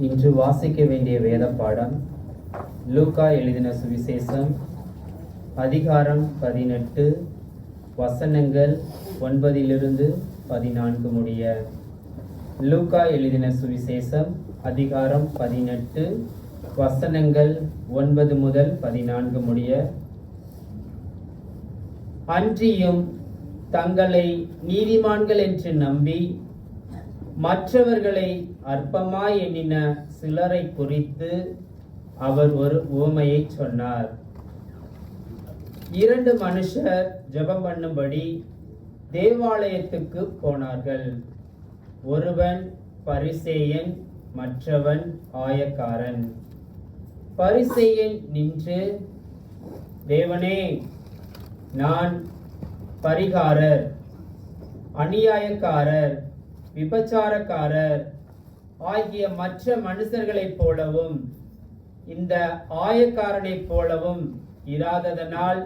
இன்று வாசிக்க வேண்டிய வேத பாடம் லூக்கா எழுதின சுவிசேஷம் அதிகாரம் 18 வசனங்கள் 9-14 முடிய. லூக்கா எழுதின சுவிசேஷம் அதிகாரம் 18 வசனங்கள் 9 முதல் 14 முடிய. அன்றியும் தங்களை நீதிமான்கள் என்று நம்பி மற்றவர்களை அற்பமாய் எண்ணின சிலரை குறித்து அவர் ஒரு உவமையை சொன்னார். 2 மனுஷர் ஜெபம் பண்ணும்படி தேவாலயத்துக்கு போனார்கள். ஒருவன் பரிசேயன், மற்றவன் ஆயக்காரன். பரிசேயன் நின்று, தேவனே, நான் பரிகாரர், அநியாயக்காரர், விபச்சாரக்காரர் ஆகிய மற்ற மனுஷர்களைப் போலவும் இந்த ஆயக்காரனைப் போலவும் இராததனால்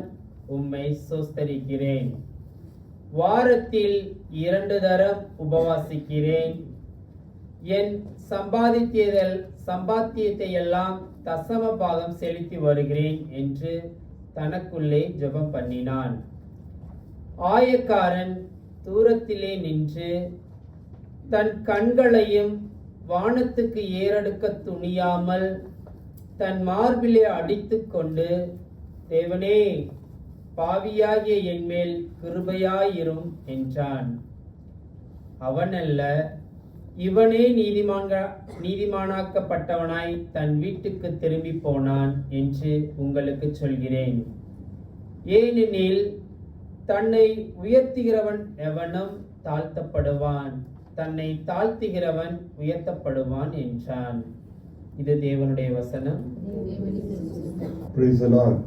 உம்மை சோஸ்தரிக்கிறேன். வாரத்தில் 2 தரம் உபவாசிக்கிறேன். என் சம்பாத்தியத்தை எல்லாம் தசம பாகம் செலுத்தி வருகிறேன் என்று தனக்குள்ளே ஜெபம் பண்ணினான். ஆயக்காரன் தூரத்திலே நின்று தன் கண்களையும் வானத்துக்கு ஏறெடுக்க துணியாமல் தன் மார்பிலே அடித்துக் கொண்டு, தேவனே, பாவியாகிய என்மேல் கிருபையாயிரும் என்றான். அவனல்ல, இவனே நீதிமானாக்கப்பட்டவனாய் தன் வீட்டுக்கு திரும்பி போனான் என்று உங்களுக்கு சொல்கிறேன். ஏனெனில் தன்னை உயர்த்துகிறவன் எவனும் தாழ்த்தப்படுவான், தன்னை தாழ்த்துகிறவன் உயர்த்தப்படுவான் என்றான். இது தேவனுடைய வசனம். Praise the Lord.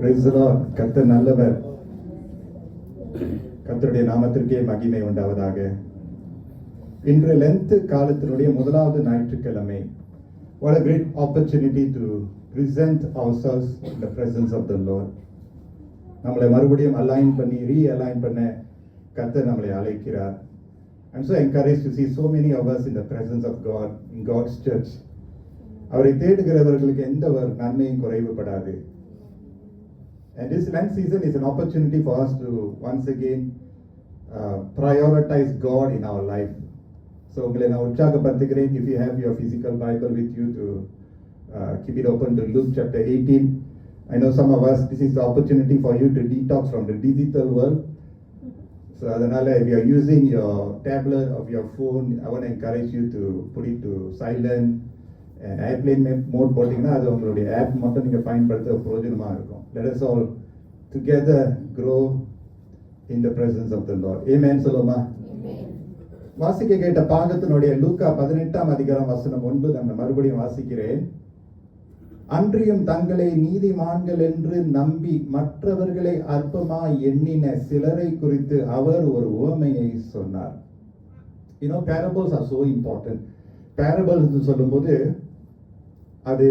Praise the Lord. கர்த்தர் நல்லவர். கர்த்தருடைய நாமத்திற்கே மகிமை உண்டாவதாக. இன்று லென்த் காலத்தினுடைய முதலாவது ஞாயிற்றுக்கிழமை. What a great opportunity to present ourselves in the presence of the Lord. நம்மளை மறுபடியும் அலைன் பண்ணி ரீஅலைன் பண்ண கர்த்தர் நம்மளை அழைக்கிறார். I'm so encouraged to see so many of us in the presence of God, in God's church. அவரை தேடுகிறவர்களுக்கு எந்த ஒரு நன்மையும் குறைவுபடாது. And this Lent season is an opportunity for us to once again prioritize God in our life. So உங்களை நான் உற்சாகப்படுத்துகிறேன். If you have your physical Bible with you, to keep it open to Luke chapter 18. I know some of us, this is the opportunity for you to detox from the digital world. So அதனால if you are using your tablet of your phone, I want to encourage you to put it to silent and airplane mode போட்டீங்கன்னா அது உங்களுடைய app மட்டும் நீங்கள் பயன்படுத்த பிரயோஜனமாக இருக்கும். Let us all together grow in the presence of the Lord. Amen சொல்லுமா? வாசிக்க கேட்ட பாகத்தினுடைய லூக்கா 18ஆம் அதிகாரம் வசனம் 9 நான் மறுபடியும் வாசிக்கிறேன். அன்றியும் தங்களை நீதிமான்கள் என்று நம்பி மற்றவர்களை அற்பமாய் எண்ணின சிலரை குறித்து அவர் ஒரு உவமையை சொன்னார். You know, parables are so important. Parables சொல்லும்போது அது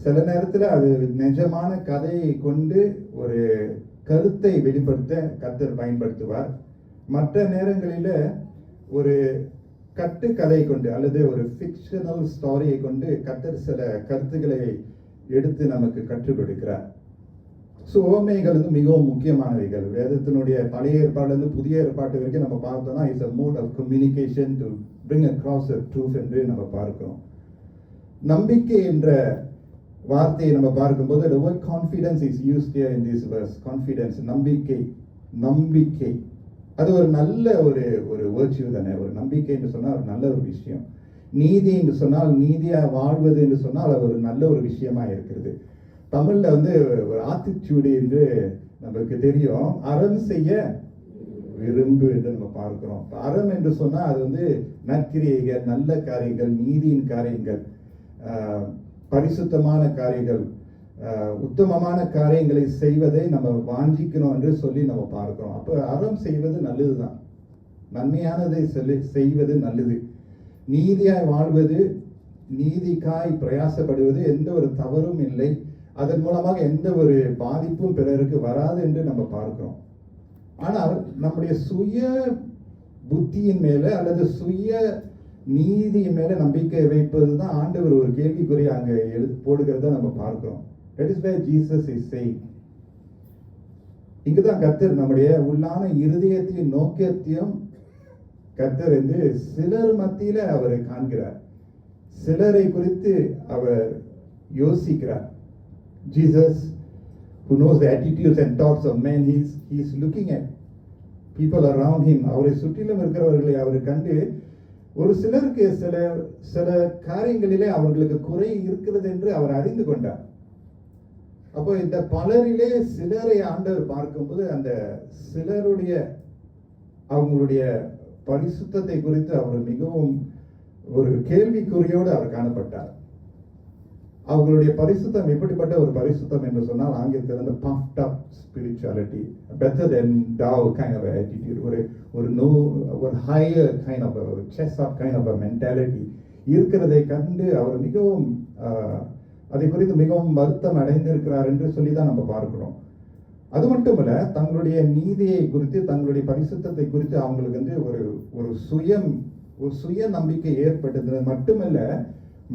சில நேரத்தில் அது நிஜமான கதையை கொண்டு ஒரு கருத்தை வெளிப்படுத்த கர்த்தர் பயன்படுத்துவார். மற்ற நேரங்களில் ஒரு கட்டுக்கதை கொண்டு அல்லது ஒரு ஃபிக்ஷனல் ஸ்டோரியை கொண்டு கர்த்தர் சில கருத்துக்களை எடுத்து நமக்கு கற்றுக் கொடுக்கிறார். ஸோ உவமைகள் வந்து மிகவும் முக்கியமானவைகள். வேதத்தினுடைய பழைய ஏற்பாடுலேருந்து புதிய ஏற்பாட்டு வரைக்கும் நம்ம பார்த்தோம்னா it's a mode of communication to bring across a truth என்று நம்ம பார்க்கிறோம். நம்பிக்கை என்ற வார்த்தையை நம்ம பார்க்கும்போது the word confidence is used here in this verse. Confidence, நம்பிக்கை அது ஒரு நல்ல ஒரு வேர்ச்சியூ தானே. ஒரு நம்பிக்கை என்று சொன்னால் ஒரு நல்ல ஒரு விஷயம். நீதி என்று சொன்னால், நீதியாக வாழ்வது என்று சொன்னால் அது ஒரு நல்ல ஒரு விஷயமா இருக்கிறது. தமிழ்ல வந்து ஒரு ஆத்திச்சூடி என்று நமக்கு தெரியும். அறம் செய்ய விரும்பு என்று நம்ம பார்க்கிறோம். அறம் என்று சொன்னால் அது வந்து நற்கிரியைகள், நல்ல காரியங்கள், நீதியின் காரியங்கள், பரிசுத்தமான காரியங்கள், உத்தமமான காரியங்களை செய்வதை நம்ம வாஞ்சிக்கணும் என்று சொல்லி நம்ம பார்க்கிறோம். அப்போ அறம் செய்வது நல்லதுதான், நன்மையானதை செய்வது நல்லது. நீதியாய் வாழ்வது, நீதிக்காய் பிரயாசப்படுவது எந்த ஒரு தவறும் இல்லை. அதன் மூலமாக எந்த ஒரு பாதிப்பும் பிறருக்கு வராது என்று நம்ம பார்க்கிறோம். ஆனால் நம்முடைய சுய புத்தியின் மேல அல்லது சுய நீதி மேல நம்பிக்கை வைப்பது தான் ஆண்டவர் ஒரு கேள்விக்குறி அங்க போடுகிறத நம்ம பார்க்கிறோம். That is where Jesus is saying. இங்குதான் கர்த்தர் நம்முடைய உள்ளான இருதயத்தின் நோக்கத்தையும் கர்த்தர் என்று சிலர் மத்தியில அவரை காண்கிறார், சிலரை குறித்து அவர் யோசிக்கிறார். Jesus, who knows the attitudes and thoughts of men, he is looking at people around him. அவரை சுற்றிலும் இருக்கிறவர்களை அவர் கண்டு ஒரு சிலருக்கு சில காரியங்களிலே அவர்களுக்கு குறை இருக்கிறது என்று அவர் அறிந்து கொண்டார். அப்போ இந்த பலரிலே சிலரை ஆண்டவர் பார்க்கும்போது அந்த சிலருடைய அவங்களுடைய பரிசுத்தத்தை குறித்து அவர் மிகவும் ஒரு கேள்விக்குறியோடு அவர் காணப்பட்டார். அவங்களுடைய பரிசுத்தம் எப்படிப்பட்ட ஒரு பரிசுத்தம் என்று சொன்னால் ஆங்கிலத்தில் அந்த puffed up spirituality, better than thou kind of attitude, ஒரு higher kind of a chest up kind of a mentality இருக்கிறதை கண்டு அவர் மிகவும் அதை குறித்து மிகவும் வருத்தம் அடைந்திருக்கிறார் என்று சொல்லி தான் நம்ம பார்க்கிறோம். அது மட்டுமல்ல, தங்களுடைய நீதியை குறித்து தங்களுடைய பரிசுத்தத்தை குறித்து அவங்களுக்கு வந்து ஒரு சுய நம்பிக்கை ஏற்பட்டது மட்டுமல்ல,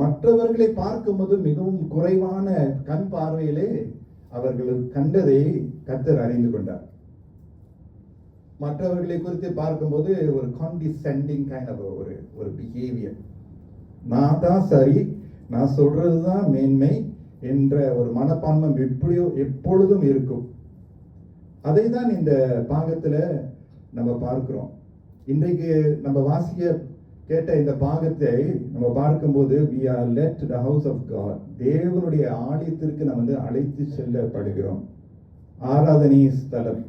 மற்றவர்களை பார்க்கும்போது மிகவும் குறைவான கண் பார்வையிலே அவர்கள் கண்டதை கர்த்தர் அறிந்து கொண்டார். மற்றவர்களை குறித்து பார்க்கும்போது ஒரு கான்டிசெண்டிங் கைண்ட் ஆஃப் ஒரு பிஹேவியர், நான் தான் சரி, நான் சொல்றதுதான் மேன்மை என்ற ஒரு மனப்பான்மை எப்பொழுதும் இருக்கும். அதை தான் இந்த பாகத்துல நம்ம பார்க்கிறோம். இன்றைக்கு நம்ம வாசிய கேட்ட இந்த பாகத்தை நம்ம பார்க்கும்போது we are led to the house of God. தேவனுடைய ஆலயத்திற்கு நம்ம வந்து அழைத்து செல்லப்படுகிறோம். ஆராதனை ஸ்தலம்.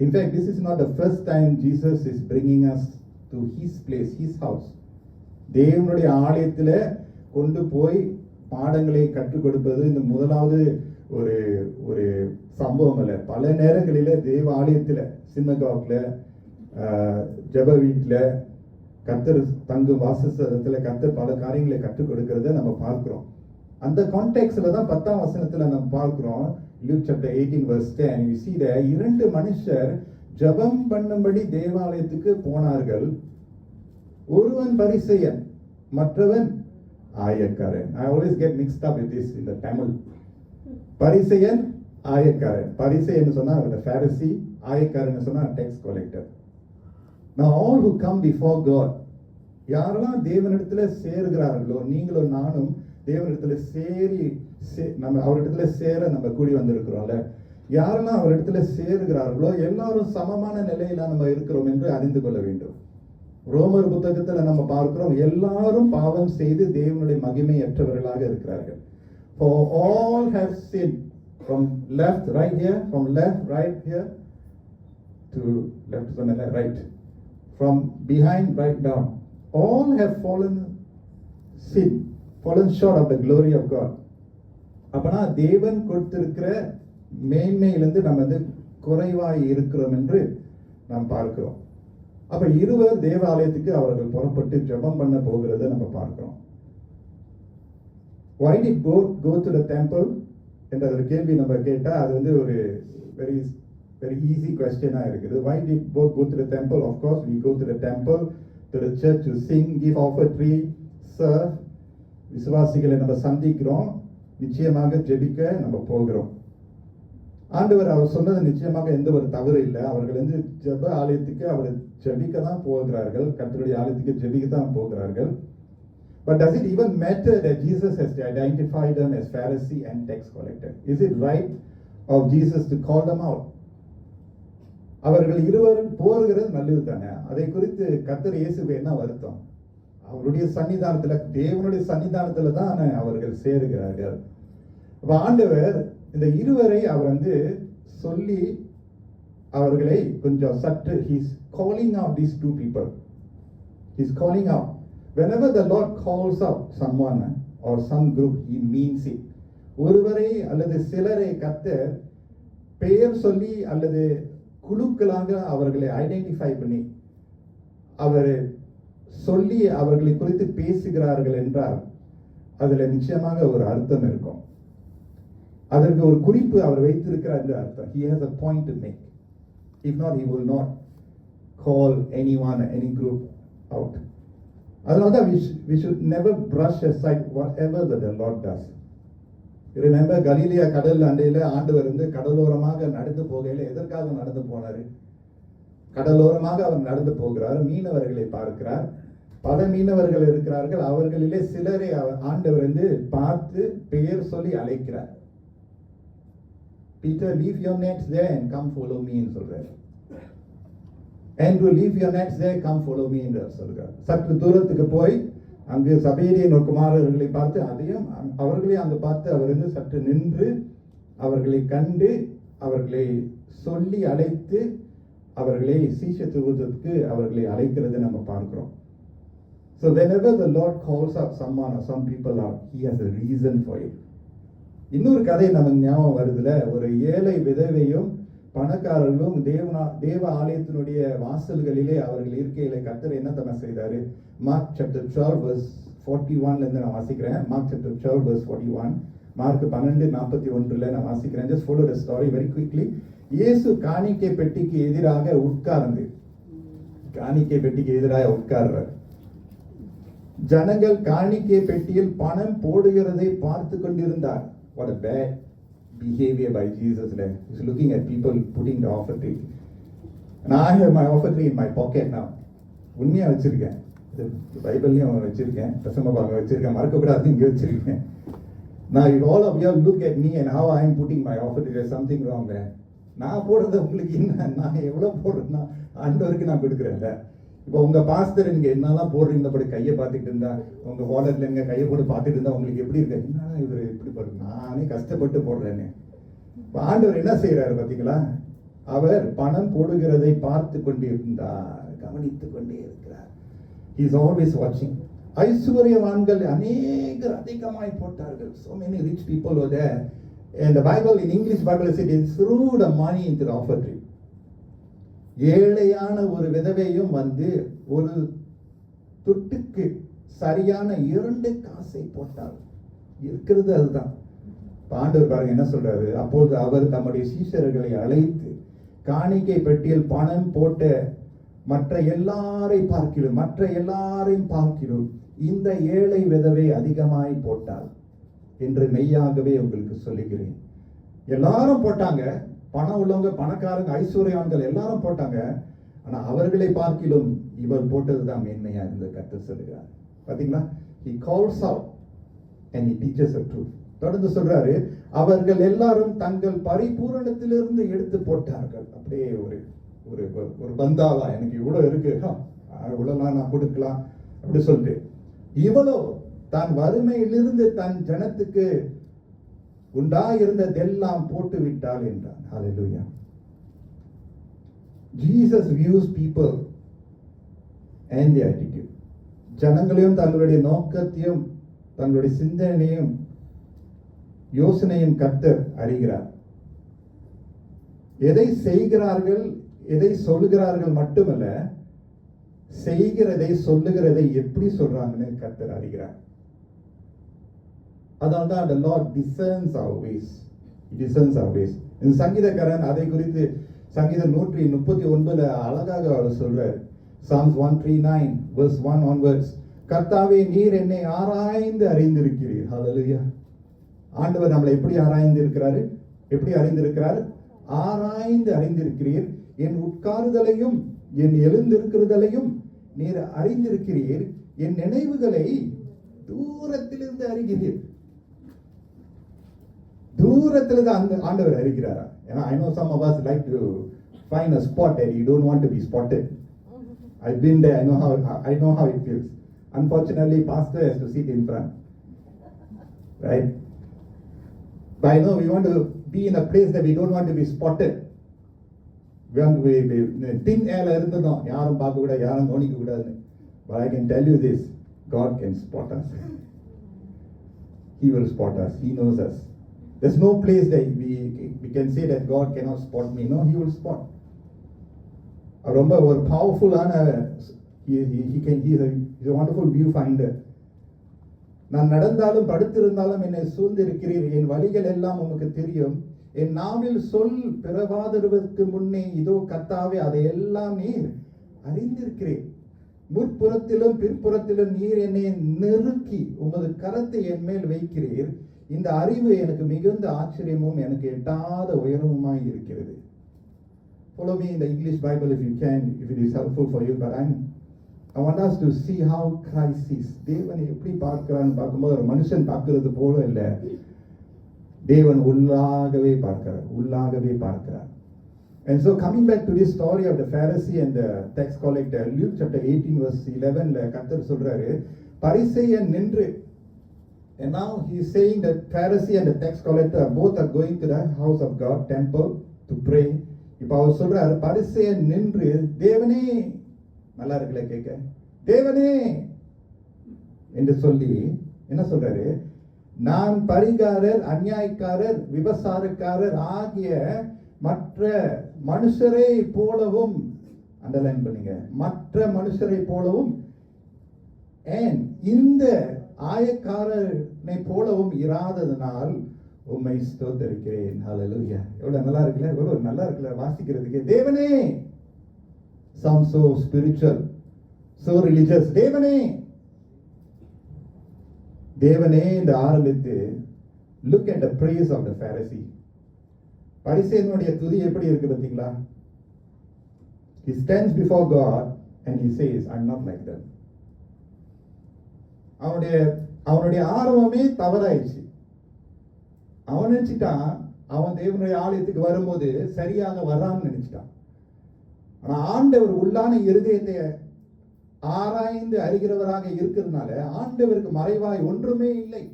In fact, this is not the first time Jesus is bringing us to his place, his house. தேவனுடைய ஆலயத்துல கொண்டு போய் பாடங்களை கற்றுக் கொடுப்பது இந்த முதலாவது ஒரு சம்பவம் அல்ல. பல நேரங்களில தேவ ஆலயத்துல, சின்னகாக்ல, ஜெப வீட்டுல, கர்த்தர் தங்கும் வாசஸ்தலத்துல கர்த்தர் பல காரியங்களை கற்றுக் கொடுக்கிறத நம்ம பார்க்கிறோம். அந்த கான்டெக்ஸ்ட்ல தான் 10ஆம் வசனத்துல நம்ம பார்க்கிறோம். Luke chapter 18 verse 10, you see there, இரண்டு மனுஷர் ஜெபம் பண்ணும்படி தேவாலயத்துக்கு போனார்கள். ஒருவன் பரிசேயன், மற்றவன் ஆயக்காரன். I always get mixed up with this in the Tamil. பரிசேயன், ஆயக்காரன். பரிசேயன் சொன்னா the Pharisee, ஆயக்காரன் சொன்னா tax collector. Now all who come before God, யாரெல்லாம் தேவனிடத்துல சேருகிறார்களோ, நீங்களும் நானும் தேவனிடத்துல நம்ம அவரிடத்துல சேர நம்ம கூடி வந்திருக்கிறோம்ல, யாரெல்லாம் அவரிடத்துல சேருகிறார்களோ எல்லாரும் சமமான நிலையில நம்ம இருக்கிறோம் என்று அறிந்து கொள்ள வேண்டும். ரோமர் புத்தகத்துல நம்ம பார்க்கிறோம், எல்லாரும் பாவம் செய்து தேவனுடைய மகிமையற்றவர்களாக இருக்கிறார்கள். For all have sinned, from left right here, from left right here to left to the right, from behind right down, all have fallen short of the glory of God. அப்பனா தேவன் கொடுத்திருக்கிற மேன்மையிலிருந்து நம்ம வந்து குறைவாய் இருக்கிறோம் என்று நாம் பார்க்கிறோம். அப்ப இருவர் தேவாலயத்துக்கு அவர்கள் புறப்பட்டு ஜெபம் பண்ண போகிறத நம்ம பார்க்கிறோம். Why did both go to the temple என்ற ஒரு கேள்வி நம்ம கேட்டா அது வந்து ஒரு very easy question இருக்குது. Why did both go to the temple? Of course we go to the temple, to the church to sing, give offertory, serve. விசுவாசிகளை நம்ம சந்திக்கிறோம், நிச்சயமாக ஜெபிக்க நம்ம போகிறோம். ஆண்டவர் அவர் சொன்னது நிச்சயமாக எந்த ஒரு தவறு இல்லை. அவர்கள் வந்து ஜெப ஆலயத்துக்கு அவர் ஜெபிக்க தான் போகிறார்கள், கர்த்தருடைய ஆலயத்துக்கு ஜெபிக்க தான் போகிறார்கள். But does it even matter that Jesus has identified them as Pharisee and tax collector? Is it right of Jesus to call them out? அவர்கள் இருவரும் போகிறது நல்லது தானே. அதை குறித்து கர்த்தர் இயேசுவுக்கு என்ன வருத்தம்? அவருடைய சன்னிதானத்துல, தேவனுடைய சன்னிதானத்துல தான் அவர்கள் சேருகிறார்கள். ஆண்டவர் இந்த இருவரை அவர் வந்து சொல்லி அவர்களை கொஞ்சம் சற்று he's calling out these two people. He's calling out. Whenever the Lord calls out someone or some group, he means it. ஒருவரை அல்லது சிலரை கர்த்தர் பெயர் சொல்லி அல்லது குழுக்களாக அவர்களை ஐடென்டிஃபை பண்ணி அவர் சொல்லி அவர்களை குறித்து பேசுகிறார்கள் என்றால் அதுல நிச்சயமாக ஒரு அர்த்தம் இருக்கும். அதற்கு ஒரு குறிப்பு அவர் வைத்திருக்கிறார் என்று அர்த்தம். He has a point to make. If not, he will not call anyone, any group out. அதனால்தான் we should never brush aside whatever that the Lord does. You remember Galilee கடல் அண்டையில ஆண்டவர் கடலோரமாக நடந்து போகையில எதற்காக நடந்து போனாரு? கடலோரமாக அவர் நடந்து போகிறார், மீனவர்களை பார்க்கிறார். பல மீனவர்கள் இருக்கிறார்கள், அவர்களிலே சிலரை ஆண்டவர் பார்த்து பெயர் சொல்லி அழைக்கிறார். Peter, leave your nets there and come follow me ன்னு சொல்றாரு. Andrew, leave your nets there, come follow me என்று சொல்றார். சற்று தூரத்துக்கு போய் அங்கு சபேரியின் குமாரர்களை பார்த்து அதையும் அவர்களே அங்கு பார்த்து அவர் சற்று நின்று அவர்களை கண்டு அவர்களை சொல்லி அழைத்து அவர்களை சீஷத்துவத்திற்கு அவர்களை அழைக்கிறதை நம்ம பார்க்கிறோம். So whenever the Lord calls up someone or some people out, he has a reason for it. இன்னொரு கதை நமக்கு ஞாபகம் வருதுல, ஒரு ஏழை விதவையும் பணக்காரர்களும் தேவ ஆலயத்தினுடைய வாசல்களிலே அவர்கள் இருக்கையில கர்த்தர் என்ன தன்னை செய்தாரு? மார்க் சாப்டர் 12 verse 41 இருந்து நான் வாசிக்கிறேன். மார்க் சாப்டர் 12 verse 41, மார்க் 12:41 நான் வாசிக்கிறேன். Just follow the story very quickly. இயேசு காணிக்கை பெட்டிக்கு எதிராக உட்கார்றார். ஜனங்கள் காணிக்கை பெட்டியில் பணம் போடுகிறதை பார்த்து கொண்டிருந்தார். What a bad behavior by Jesus there. He's looking at people putting the offering. And I have my offering in my pocket now. உண்மையா வச்சிருக்கேன், பைபிள்லயும் வச்சிருக்கேன், தசமபாகம் வச்சிருக்கேன், மறக்கக்கூடாது இங்க வச்சிருக்கேன். Now if all of you look at me and how I am putting my offering, there's something wrong there. நான் போடுறது உங்களுக்கு என்ன, நான் எவ்வளவு போடுறேன்னா ஆண்டவருக்கு நான் கொடுக்குறேன்ல. இப்போ உங்க பாஸ்டர் நீங்க என்னெல்லாம் போடுறீங்க படி கையை பார்த்துட்டு இருந்தா, உங்க வாலெட்ல எங்க கையை போட்டு பார்த்துட்டு இருந்தா உங்களுக்கு எப்படி இருக்கு? என்ன இவர் இப்படி போடுற, நானே கஷ்டப்பட்டு போடுறேன்னு. ஆண்டவர் என்ன செய்யறாரு பாத்தீங்களா? அவர் பணம் போடுகிறதை பார்த்து கொண்டிருந்தார், கவனித்துக் கொண்டே இருக்கிறார். He is always watching. ஐஸ்வர்யவான்கள் அநேகர் அதிகமாய் போட்டார்கள். So many rich people were there. And the Bible, in English Bible, said they threw the money into the offering. ஏழையான ஒரு விதவையும் ஒரு தொட்டுக்கு சரியான 2 காசை போட்டார். இருக்கிறது அதுதான். ஆண்டவர் பாருங்க என்ன சொல்றாரு? அப்போது அவர் தம்முடைய சீஷர்களை அழைத்து காணிக்கை பெட்டியில் பணம் போட்ட மற்ற எல்லாரையும் பார்க்கிறோம் இந்த ஏழை விதவை அதிகமாய் போட்டாள் என்று மெய்யாகவே உங்களுக்கு சொல்லுகிறேன். எல்லாரும் போட்டாங்க, பணம் உள்ளவங்க, பணக்காரங்க, ஐஸ்வர்யான்கள் எல்லாரும் போட்டாங்க. ஆனா அவர்களை பார்க்கிலும் இவர் போட்டதுதான் மேன்மையா இருந்து கர்த்தர் சொல்லுகிறார். பாத்தீங்களா? He calls out and he teaches the truth. தொடர்ந்து சொல்றாரு, அவர்கள் எல்லாரும் தங்கள் பரிபூரணத்திலிருந்து எடுத்து போட்டார்கள். அப்படியே ஒரு பந்தாவா, எனக்கு இவ்வளவு இருக்கு, இவ்வளவுலாம் நான் கொடுக்கலாம் அப்படி சொல்லிட்டு இவ்வளோ தான் வறுமையிலிருந்து தன் ஜனத்துக்கு உண்டாயிருந்ததெல்லாம் போட்டு விட்டாள் என்றார். Hallelujah. Jesus views people and their attitude. ஜனங்களையும் தங்களுடைய நோக்கத்தையும் தங்களுடைய சிந்தனையும் யோசனையும் கர்த்தர் அறிகிறார். எதை செய்கிறார்கள், எதை சொல்லுகிறார்கள் மட்டுமல்ல, செய்கிறதை சொல்லுகிறதை எப்படி சொல்றாங்கன்னு கர்த்தர் அறிகிறார். அதனால்தான் the Lord discerns our ways. He discerns our ways. இந்த சங்கீதக்காரன் அதை குறித்து சங்கீதம் 139 அழகாக அவர் சொல்றார். Psalms 139 verse 1 onwards, கர்த்தாவே நீர் என்னை ஆராய்ந்து அறிந்திருக்கிறீர். Hallelujah. ஆண்டவர் நம்மளை எப்படி அறிந்திருக்கிறார்? ஆராய்ந்து அறிந்திருக்கிறீர். என் உட்காருதலையும் என் எழுந்திருக்கிறதலையும் நீர் அறிந்திருக்கிறீர். என் நினைவுகளை தூரத்திலிருந்து அறிகிறீர். தூரத்தில் தான் ஆண்டவர் அறிகிறாரா? ஏன்னா I know some of us like to find a spot that you don't want to be spotted. I've been there. I know how it feels. Unfortunately, pastor has to sit in front, right? But I know we want to be in a place that we don't want to be spotted. We want to be thin air இருந்தோம், யாரும் பார்க்க கூடாது, யாரும் கவனிக்க கூடாது. But I can tell you this, God can spot us. He will spot us. He knows us. There's no place that we can say that God cannot spot me. No, He will spot. ரொம்ப ஒரு பவர்ஃபுல்லான he's a wonderful view finder. நான் நடந்தாலும் படுத்திருந்தாலும் என்னை சூழ்ந்திருக்கிறீர். என் வழிகள் எல்லாம் உமக்கு தெரியும். என் நாவில் சொல் பிறவாதற்கு முன்னே இதோ கர்த்தாவே அதையெல்லாம் நீர் அறிந்திருக்கிறேன். முற்புறத்திலும் பிற்புறத்திலும் நீர் என்னை நெருக்கி உமது கரத்தை என் மேல் வைக்கிறீர். இந்த அறிவு எனக்கு மிகுந்த ஆச்சரியமும் எனக்கு எட்டாத உயரமுமாய் இருக்கிறது. Follow me in the English Bible if you can, if it is helpful for you. But I want us to see how Christ is. தேவனை எப்படி பார்க்கிறான்னு பார்க்கும்போது ஒரு மனுஷன் பார்க்கிறது போல இல்லை, தேவன் உள்ளாகவே பார்க்கிறார். And so coming back to this story of the Pharisee and the tax collector, Luke chapter 18 verse 11 கர்த்தர் சொல்றாரு, பரிசேயன் நின்று. And now he is saying that Pharisee and the tax collector both are going to the house of God, temple, to pray. இப்போ அவர் சொல்றாரு, பரிசேயன் நின்று தேவனே, நல்லா இருக்குல்ல கேட்க, தேவனே என்று சொல்லி என்ன சொல்றாரு, நான் பரிகாரர், அநியாயக்காரர், விபசாரக்காரர் ஆகிய மற்ற மனுஷரை போலவும், அண்டர்லைன் பண்ணுங்க, மற்ற மனுஷரை போலவும் இந்த ஆயக்காரனை போலவும் இராததனால் உம்மை ஸ்தோத்தரிக்கிறேன். ஹல்லேலூயா. எவ்வளவு நல்லா இருக்குல்ல, எவ்வளவு நல்லா இருக்குல்ல வாசிக்கிறதுக்கு. தேவனே, sounds so spiritual, so religious. தேவனே என்று ஆரம்பித்து look at the praise of the Pharisee. பரிசேயனுடைய துதி எப்படி இருக்கு பாத்தீங்களா? He stands before God and he says, I'm not like them. அவனுடைய ஆரம்பமே தவறாயிடுச்சு. அவன் நினைச்சிட்டான் அவன் தேவனுடைய ஆலயத்துக்கு வரும்போது சரியாக வர்றான்னு நினைச்சிட்டான். ஆனா ஆண்டவர் உள்ளான இருதயத்தை ஆராய்ந்து அறிகிறவராக இருக்கிறதுனால ஆண்டவருக்கு மறைவாய் ஒன்றுமே இல்லை.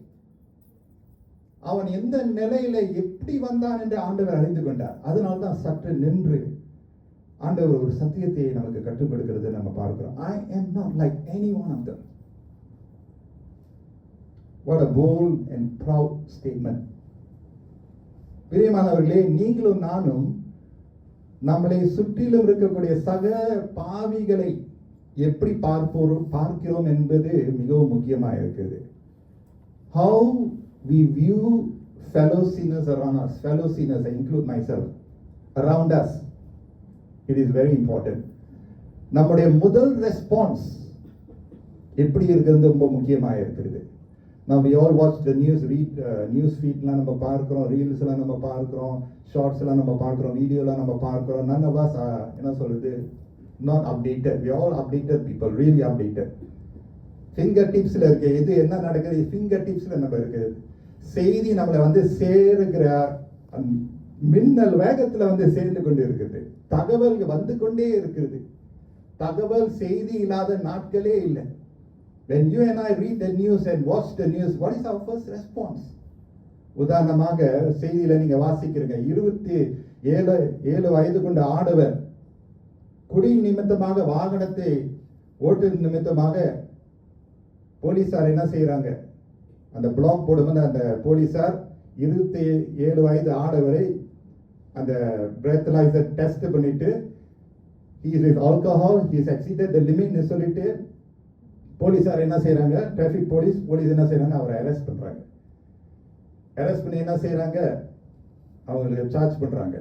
அவன் எந்த நிலையில எப்படி வந்தான் என்று ஆண்டவர் அறிந்து கொண்டார். அதனால்தான் சற்று நின்று ஆண்டவர் ஒரு சத்தியத்தை நமக்கு கற்றுக் கொடுக்கிறது நம்ம பார்க்கிறோம். I am not like any one of them. What a bold and proud statement. பிரியமானவர்களே, நீங்களும் நானும் நம்மளை சுற்றிலும் இருக்கக்கூடிய சக பாவிகளை எப்படி பார்க்கிறோம் என்பது மிகவும் முக்கியமாக இருக்குது. How we view fellow sinners around us, fellow sinners, I include myself, around us. It is very important. நம்முடைய முதல் ரெஸ்பான்ஸ் எப்படி இருக்கிறது ரொம்ப முக்கியமாக இருக்கிறது. Now we all watch the news, read news feedலாம் நம்ம பார்க்கிறோம், ரீல்ஸ்லாம் நம்ம பார்க்கிறோம், ஷார்ட்ஸ்லாம் நம்ம பார்க்கிறோம், வீடியோலாம் நம்ம பார்க்கிறோம். None of us are, என்ன சொல்றது, not updated. We all updated people, really updated. Finger டிப்ஸ்ல இருக்கு, இது என்ன நடக்குது ஃபிங்கர் டிப்ஸ்ல நம்ம இருக்கு. செய்தி நம்மளை வந்து சேருகிற மின்னல் வேகத்துல வந்து சேர்ந்து கொண்டு இருக்குது. தகவல் வந்து கொண்டே இருக்குது. தகவல் செய்தி இல்லாத நாட்களே இல்லை. When you and I read the news and watch the news, what is our first response? உதாரணமாக செய்தியில நீங்க வாசிக்கிறீங்க, 27 வயது கொண்ட ஆடவர் குடி நிமித்தமாக வாகனத்தை ஓட்டு நிமித்தமாக போலீசார் என்ன செய்யறாங்க, அந்த பிளாக் போடும்போது அந்த போலீசார் 27 வயது ஆடவரை அந்த breathalyzer டெஸ்ட் பண்ணிட்டு he is with alcohol, he has exceeded the limit னு சொல்லிட்டு போலீசார் என்ன செய்யறாங்க, டிராபிக் போலீஸ் என்ன செய்யறாங்க, அவரை அரெஸ்ட் பண்றாங்க. அரெஸ்ட் பண்ணி என்ன செய்யறாங்க, அவங்களுக்கு சார்ஜ் பண்றாங்க.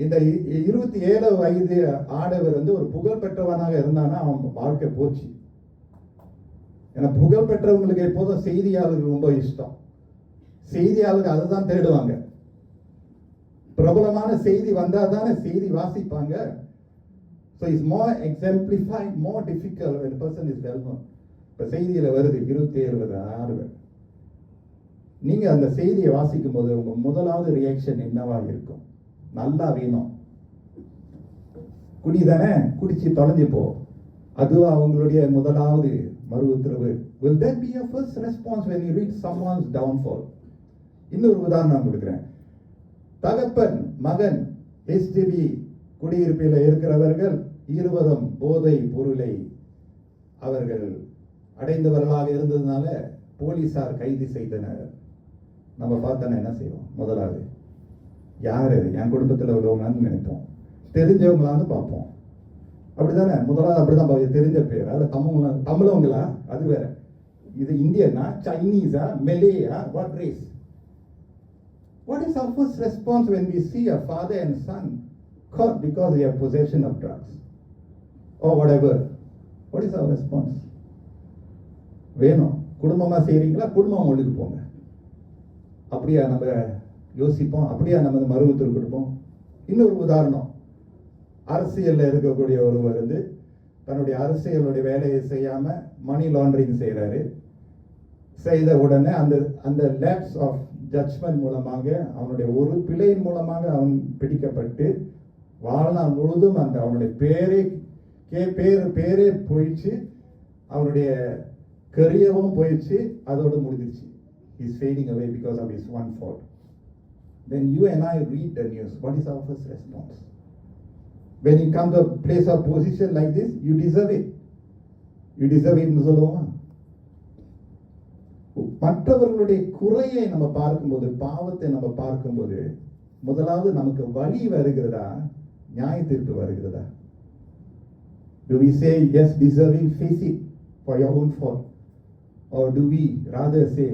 இந்த 27 வயது ஆடவர் வந்து ஒரு புகழ் பெற்றவனாக இருந்தானா அவன் வாழ்க்கை போச்சு. ஏன்னா புகழ் பெற்றவங்களுக்கு எப்போதும் செய்தியாளர்கள் ரொம்ப இஷ்டம். செய்தியாளர்கள் அதுதான் தேடுவாங்க. பிரபலமான செய்தி வந்தா தானே செய்தி வாசிப்பாங்க. So it's more exemplified, more difficult when a person is well known. இப்ப செய்தியில வருது 27 ஆடவர். நீங்க அந்த செய்தியை வாசிக்கும் போது உங்க முதலாவது ரியாக்ஷன் என்னவா இருக்கும்? நல்லா வேணும், குடி தானே, குடிச்சு தொலைஞ்சு போ, அதுவா அவங்களுடைய முதலாவது மறு உத்தரவு? Will that be your first response when you read someone's downfall? இன்னொரு உதாரணம் கொடுக்கிறேன். தகப்பன் மகன் HDB குடியிருப்பில் இருக்கிறவர்கள் இருவரும் போதை பொருளை அவர்கள் அடைந்தவர்களாக இருந்ததுனால போலீசார் கைது செய்தனர். நம்ம பார்த்தோன்னா என்ன செய்வோம்? முதலாவது யாரு என் குடும்பத்தில் உள்ளவங்களான்னு நினைப்போம், தெரிஞ்சவங்களான்னு பார்ப்போம். அப்படிதானே? முதலாவது அப்படிதான் தெரிஞ்ச பேர், அதில் தமிழவங்களா அது வேற, இது இந்தியனா, சைனீஸா, மெலேயா, what race? What is our first response when we see a father and son caught because they have possession of drugs or whatever? What is our response? வேணும். குடும்பமா செய்றீங்களா? குடும்பம் ஒழுங்கு போங்க. அப்படியா நம்ம யோசிப்போம்? அப்படியா நம்ம மறுவுத்தல் கொடுப்போம்? இன்னொரு உதாரணம், அரசியல்ல இருக்கக்கூடிய ஒருவர் வந்து தன்னுடைய அரசியலுடைய வேலையை செய்யாம மணி லாண்டரிங் செய்யறாரு. செய்த உடனே அந்த லேப்ஸ் ஆஃப் ஜட்ஜ்மெண்ட் மூலமாக அவனுடைய ஒரு பிழையின் மூலமாக அவன் பிடிக்கப்பட்டு வாழ்நாள் முழுதும் அந்த அவனுடைய பேரே போயிடுச்சு, அவனுடைய கரியரும் போயிடுச்சு, அதோடு முடிஞ்சிருச்சு. He's fading away because of his one fault. When you and I read the news, what is our first response? When you come to a place of position like this, you deserve it. You deserve it ன்னு சொல்லுவோமா? மற்றவர்களுடைய குறையை நம்ம பார்க்கும்போது, பாவத்தை நம்ம பார்க்கும்போது, முதலாவது நமக்கு வலி வருகிறதா, நியாய தீர்ப்பு வருகிறதா? Do we say yes, deserving, face it for your own fault, or do we rather say,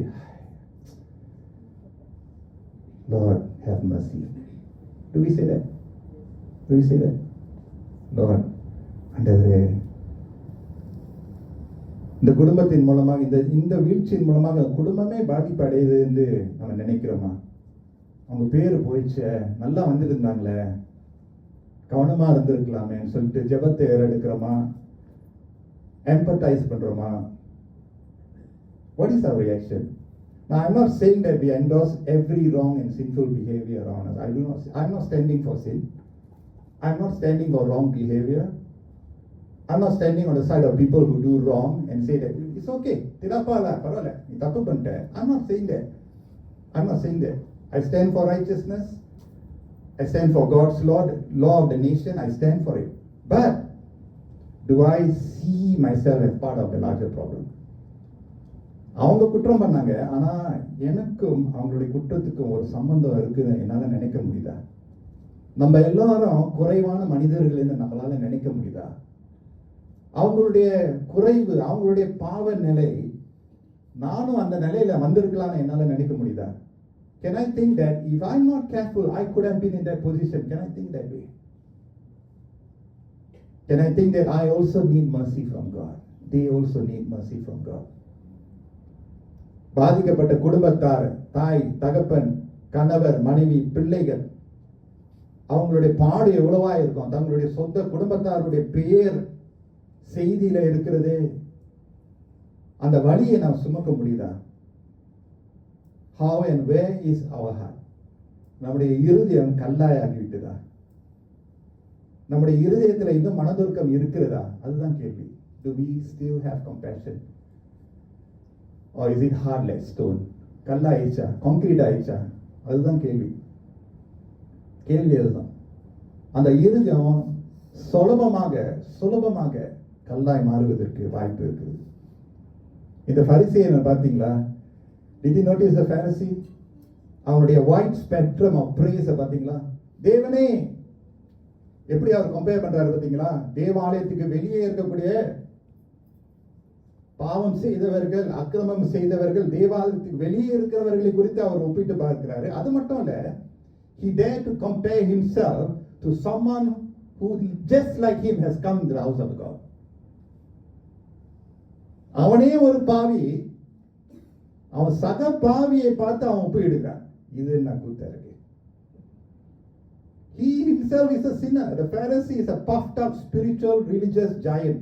Lord, have mercy? Do we say that? Do we say that? Lord, ஆண்டவரே, இந்த குடும்பத்தின் மூலமாக இந்த வீழ்ச்சியின் மூலமாக குடும்பமே பாதிப்பு அடையுது என்று நம்ம நினைக்கிறோமா? அவங்க பேரு போயிடுச்சு, நல்லா வந்திருந்தாங்களே, கவனமா இருந்திருக்கலாமேன்னு சொல்லிட்டு ஜெபத்தை ஏறெடுக்கிறோமா? எம்பத்தைஸ் பண்றோமா? What is our reaction? Now, I'm not saying that we endorse every wrong and sinful behavior around us. I'm not standing for sin. I'm not standing for wrong behavior. I'm not standing on the side of people who do wrong and say that it's okay. I'm not saying that. I'm not saying that. I stand for righteousness. I stand for God's law of the nation. I stand for it. But do I see myself as part of the larger problem? அவங்க குற்றம் பண்ணாங்க, ஆனா எனக்கும் அவங்களுடைய குற்றத்துக்கும் ஒரு சம்பந்தம் இருக்குன்னு என்னால நினைக்க முடியுதா? நம்ம எல்லாரும் குறைவான மனிதர்கள் என்று நம்மளால நினைக்க முடியுதா? அவங்களுடைய குறைவு, அவங்களுடைய பாவ நிலை, நானும் அந்த நிலையில வந்திருக்கலாம்னு என்னால நினைக்க முடியுதா? Can I think that if I'm not careful, I could have been in that position? Can I think that way? Can I think that I also need mercy from God? They also need mercy from God. பாதிக்கப்பட்ட குடும்பத்தார், தாய், தகப்பன், கணவர், மனைவி, பிள்ளைகள், அவங்களுடைய பாடு எவ்வளவா இருக்கும். தங்களுடைய சொந்த குடும்பத்தாருடைய பெயர் செய்தியில இருக்கிறது. அந்த வலியை நாம் சுமக்க முடியுதா? How and where is our heart? நம்முடைய இருதயம் கல்லாயாகிவிட்டதா? நம்முடைய இருதயத்துல இன்னும் மனதுருக்கம் இருக்கிறதா? அதுதான் கேள்வி. Do we still have compassion? Or is it hard like stone? கல்லாயிச்சா, கான்கிரீட் ஆயிச்சா? அதுதான் கேள்வி. கேள்வி அதுதான். அந்த இருதயம் சுலபமாக கல்லாய் மாறுவதற்கு வாய்ப்பு இருக்குது. இந்த பரிசேயனை பார்த்தீங்களா? Did you notice the Pharisee? அவனுடைய wide spectrum of praise பார்த்தீங்களா? தேவனே எப்படி அவர் கம்பேர் பண்றாரு பார்த்தீங்களா? தேவாலயத்துக்கு வெளியே இருக்கக்கூடிய பாவம் செய்தவர்கள், அக்கிரமம் செய்தவர்கள், தேவாலயத்துக்கு வெளியே இருக்கிறவர்களை குறித்து அவர் ஒப்பிட்டு பார்க்கிறாரு. அது மட்டும் இல்ல, he dared to compare himself to someone who just like him has come to the house of God. அவனே ஒரு பாவி, அவன் சக பாவியை பார்த்து அவன் ஒப்பிடுகிறான். இது என்ன கூத்தா இருக்கு? He himself is a sinner. The Pharisee is a puffed up spiritual religious giant.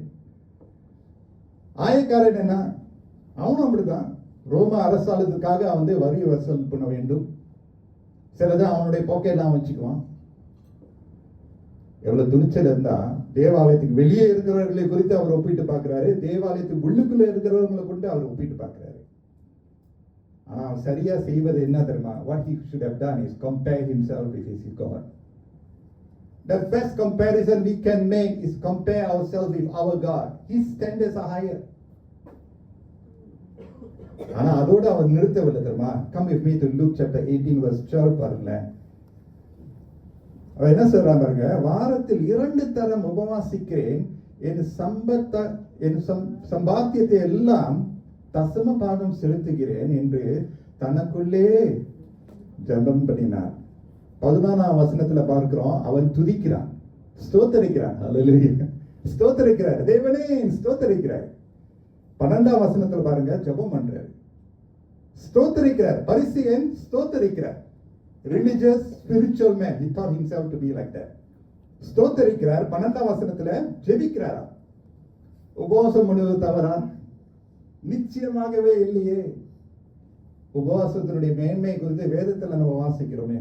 ஆயக்காரன் என்ன? அவனும் அப்படிதான். ரோம அரசாளத்துக்காக அவன் வரி வசூல் பண்ண வேண்டும். சிலதான் அவனுடைய பாக்கெட்லாம் வச்சுக்குவான். எவ்வளவு துணிச்சல் இருந்தா தேவாலயத்துக்கு வெளியே இருக்கிறவர்களை குறித்து அவர் ஒப்பிட்டு பார்க்கிறாரு, தேவாலயத்துக்கு உள்ளுக்குள்ள இருக்கிறவர்களை கொண்டு அவர் ஒப்பிட்டு பார்க்கிறாரு. ஆனா சரியா செய்வது என்ன தெரியுமா? What he should have done is compare himself with his God. The best comparison we can make is compare ourselves with our God. His standards are higher. ஆனா அதோட அவர் நிறுத்தவில்லை தெரியுமா? Come with me to Luke chapter 18 verse 12 பாருங்களேன். அவர் என்ன சொல்றாங்க பாருங்க, வாரத்தில் 2 தரம் உபவாசிக்கிறேன், என் சம்பாத்தியத்தை எல்லாம் தசம பாகம் செலுத்துகிறேன் என்று தனக்குள்ளே ஜெபம் பண்ணினார். 14ஆம் வசனத்துல பார்க்கிறோம், அவன் துதிக்கிறான், ஸ்தோத்தரிக்கிறான். ஹல்லேலூயா. ஸ்தோத்தரிக்கிறார். தேவனே ஸ்தோத்தரிக்கிறார். 12ஆம் வசனத்துல பாருங்க, ஜெபம் பண்றாரு, ஸ்தோத்தரிக்கிறார். பரிசேயன் ஸ்தோத்தரிக்கிறார். religious spiritual man, he thought himself to be like that. ஸ்தோத்தரிக்கிறார். 12ஆம் வசனத்துல ஜெபிக்கிறாரா? உபவாசம் பண்ணுவது தவறா? நிச்சயமாகவே இல்லையே. உபவாசத்தினுடைய மேன்மை குறித்து வேதத்துல நம்ம வாசிக்கிறோமே,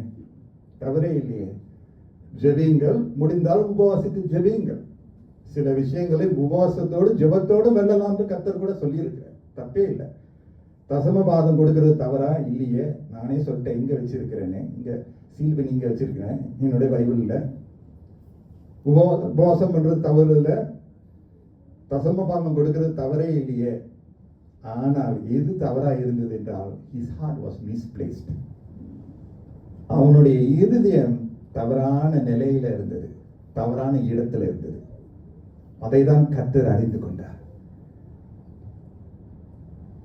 தவறே இல்லையே. ஜெபியுங்கள், முடிந்தால் உபவாசித்து ஜெபியுங்கள். சில விஷயங்களை உபவாசத்தோடு ஜெபத்தோடு வெல்லலாம்னு கர்த்தர் கூட சொல்லியிருக்கிறார், தப்பே இல்லை. தசமபாதம் கொடுக்கிறது தவறா? இல்லையே. நானே சொல்லிட்டேன், இங்க வச்சிருக்கிறேன்னு, இங்க சீல் பண்ணி இங்க வச்சிருக்கிறேன் என்னுடைய பைபிள்ல. உபவாசம் பண்றது தவறு இல்லை, தசமபாதம் கொடுக்கிறது தவறே இல்லையே. ஆனால் எது தவறா இருந்தது என்றால், his heart was misplaced. அவனுடைய இருதயம் தவறான நிலையில இருந்தது, தவறான இடத்துல இருந்தது. அதை தான் கர்த்தர் அறிந்து கொண்டார்.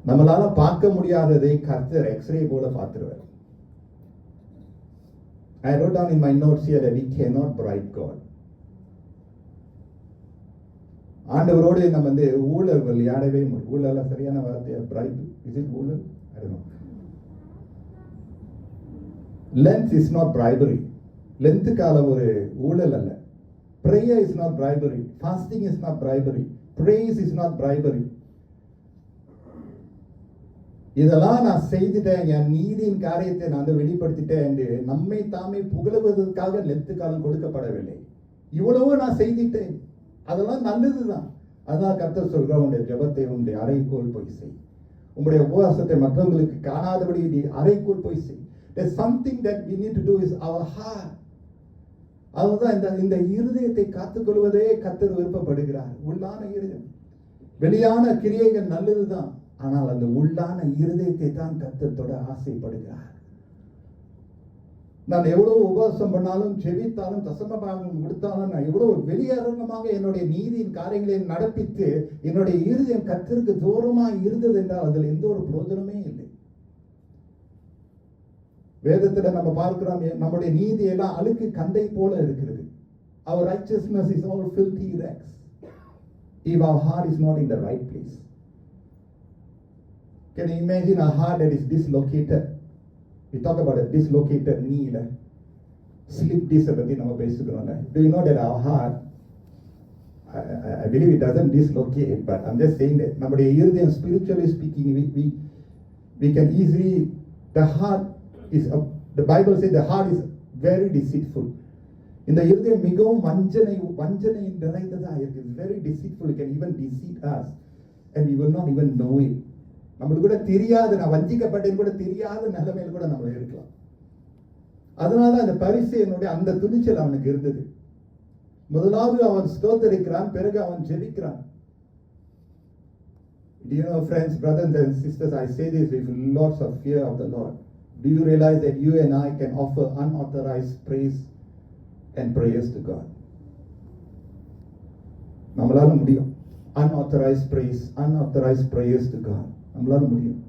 நம்மளால பார்க்க முடியாததை கர்த்தர் எக்ஸ்ரே போல பார்த்துருவார். I wrote down in my notes here that we cannot bribe God. ஆண்டவரோடு நம்ம ஊழல் விளையாடவே முடியும். ஊழல் சரியான வார்த்தையா? பிரைப், இஸ் இட் ஊழல்? I don't know. Length is not bribery. லென்த்துக்கால ஒரு ஊழல் அல்ல. Prayer is not bribery. Fasting is not bribery. Praise is not bribery. இதெல்லாம் நான் செய்துட்டேன், என் நீதியின் காரியத்தை நான் வெளிப்படுத்திட்டேன் என்று நம்மை தாமே புகழுவதற்காக லென்த்து காலம் கொடுக்கப்படவில்லை. இவ்வளவோ நான் செய்துட்டேன், அதெல்லாம் நல்லதுதான். அதான் கர்த்தர் சொல்ற, உங்களுடைய ஜெபத்தை உங்களுடைய அறைக்குள் போய் செய். உங்களுடைய உபவாசத்தை மற்றவங்களுக்கு காணாதபடி நீ அறைக்குள் போய் செய். There's something that we need to do is our heart. அதுதான் இந்த இருதயத்தை காத்துக்கொள்வதே கர்த்தர் விருப்பப்படுகிறார். உள்ளான இருதயம். வெளியான கிரியைகள் நல்லதுதான், ஆனால் அந்த உள்ளான இருதயத்தை தான் கர்த்தர் தொட ஆசைப்படுகிறார். நான் எவ்வளவு உபவாசம் பண்ணாலும், ஜெபித்தாலும், தசமபாகம் கொடுத்தாலும், நான் எவ்வளவு வெளியரங்கமாக என்னுடைய நீதியின் காரியங்களை நடப்பித்து என்னுடைய இருதயம் கர்த்தருக்கு தூரமாக இருந்தது என்றால் அதில் எந்த ஒரு பிரோஜனமே இல்லை. வேதத்துல நம்ம பார்க்கிறோம், நம்முடைய நீதி எல்லாம் அழுக்கு கந்தை போல இருக்கிறது. Our righteousness is all filthy rags if our heart is not in the right place. Can you imagine a heart that is dislocated? We talk about a dislocated knee, slip disc பத்தி நம்ம பேசுகிறோம்ல. Do you know that our heart, I believe it doesn't dislocate, but I'm just saying that நம்முடைய இருதயம், spiritually speaking, we can easily, the heart is, the Bible says the heart is very deceitful. இந்த இருதயம் மிகவும் வஞ்சனை நிறைந்ததா இருக்கு. It's very deceitful. It can even deceive us and we will not even know it. நம்மளுக்கு கூட தெரியாது, நான் வஞ்சிக்கப்பட்டேன்னு கூட தெரியாத நிலைமையில கூட நம்ம இருக்கலாம். அதனால அந்த பரிசேயனுடைய அந்த துணிச்சல் அவனுக்கு இருந்தது. முதலாவது அவன் ஸ்தோத்தரிக்கிறான், பிறகு அவன் ஜெபிக்கிறான். Do you know, friends, brothers and sisters, I say this with lots of fear of the Lord. Do you realize that you and I can offer unauthorized praise and prayers to God? நம்மளால முடியும். Unauthorized praise, unauthorized prayers to God. நம்மளால முடியும்.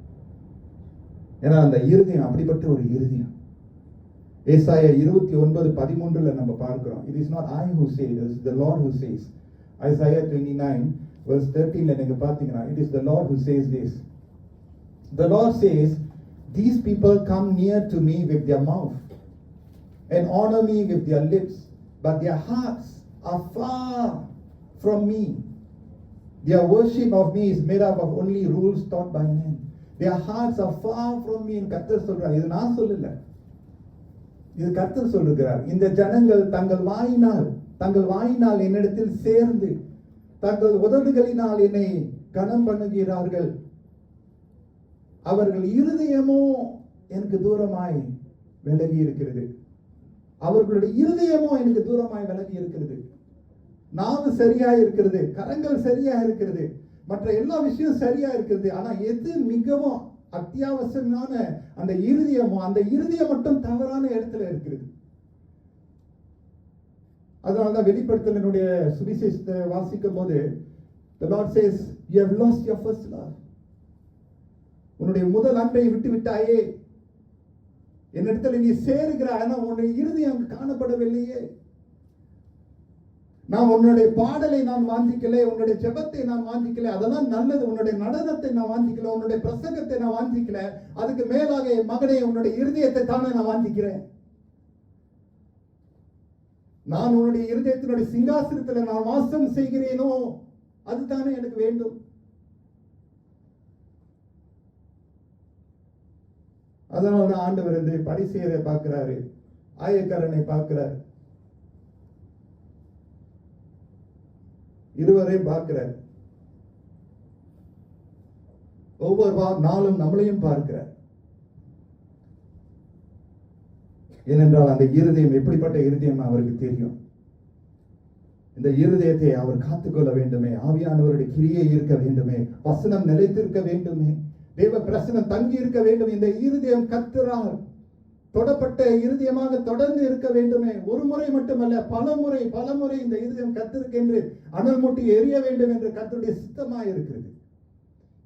ஏன்னா அந்த இருதயம் அப்படிப்பட்ட ஒரு இருதயம். ஏசாயா 29:13 நம்ம பார்க்கிறோம். It is not I who say, it is the Lord who says. Isaiah 29:13 நீங்க பாத்தீங்கன்னா, it is the Lord who says this. The Lord says, these people come near to me with their mouth and honor me with their lips, but their hearts are far from me. Their worship of me is made up of only rules taught by men. Their hearts are far from me. கர்த்தர் சொல்றார், இது நான் சொல்லல, இது கர்த்தர் சொல்லுகிறார். இந்த ஜனங்கள் தங்கள் வாயினால் என்னிடத்தில் சேர்ந்து தங்கள் உதடுகளினால் என்னை கனம் பண்ணுகிறார்கள். அவர்கள் இருதயமோ எனக்கு தூரமாய் விலகி இருக்கிறது. அவர்களுடைய இருதயமோ எனக்கு தூரமாய் விலகி இருக்கிறது. நாவு சரியா இருக்கிறது, கரங்கள் சரியா இருக்கிறது, மற்ற எல்லா விஷயம் சரியா இருக்கிறது. ஆனா எது மிகவும் அத்தியாவசியமான அந்த இருதயமோ, அந்த இருதயம் மட்டும் தவறான இடத்துல இருக்கிறது. அதனாலதான் வெளிப்படுத்தலினுடைய சுவிசேஷத்தை வாசிக்கும் போது the Lord says, you have lost your first love. உன்னுடைய முதல் அன்பை விட்டு விட்டாயே, என்னிடத்துல நீ சேருகிறாய், ஆனா உன்னுடைய இருதயம் காணப்படவில்லையே. நான் உன்னுடைய பாடலை நான் வாஞ்சிக்கல, உன்னுடைய ஜெபத்தை நான் வாஞ்சிக்கல, அதெல்லாம் நல்லது. உன்னுடைய நடனத்தை நான் வாஞ்சிக்கல, உன்னுடைய பிரசங்கத்தை நான் வாஞ்சிக்கல. அதுக்கு மேலாக என் மகனே உன்னுடைய இருதயத்தை தானே நான் வாஞ்சிக்கிறேன். நான் உன்னுடைய இருதயத்தினுடைய சிங்காசனத்தில் நான் வாசம் செய்கிறேனோ அதுதானே எனக்கு வேண்டும். அதனால தான் ஆண்டவர் வந்து பரிசேயரை பார்க்கிறாரு, ஆயக்காரனை பார்க்கிறார், இருவரையும் பார்க்கிறார். ஒவ்வொரு நாளும் நம்மளையும் பார்க்கிறார். ஏனென்றால் அந்த இருதயம் எப்படிப்பட்ட இருதயம் அவருக்கு தெரியும். இந்த இருதயத்தை அவர் காத்துக்கொள்ள வேண்டுமே, ஆவியானவருடைய கிரியை இருக்க வேண்டுமே, வசனம் நிலைத்திருக்க வேண்டுமே, தேவ பிரசனம் தங்கி இருக்க வேண்டும். இந்த இருதயம் கர்த்தரால் தொடப்பட்ட இருதயமாக தொடர்ந்து இருக்க வேண்டுமே. ஒரு முறை மட்டுமல்ல, பல முறை இந்த இருதயம் கர்த்தருக்கு என்று அனல் மூட்டி எரிய வேண்டும் என்று கர்த்தருடைய சித்தமாய் இருக்கிறது.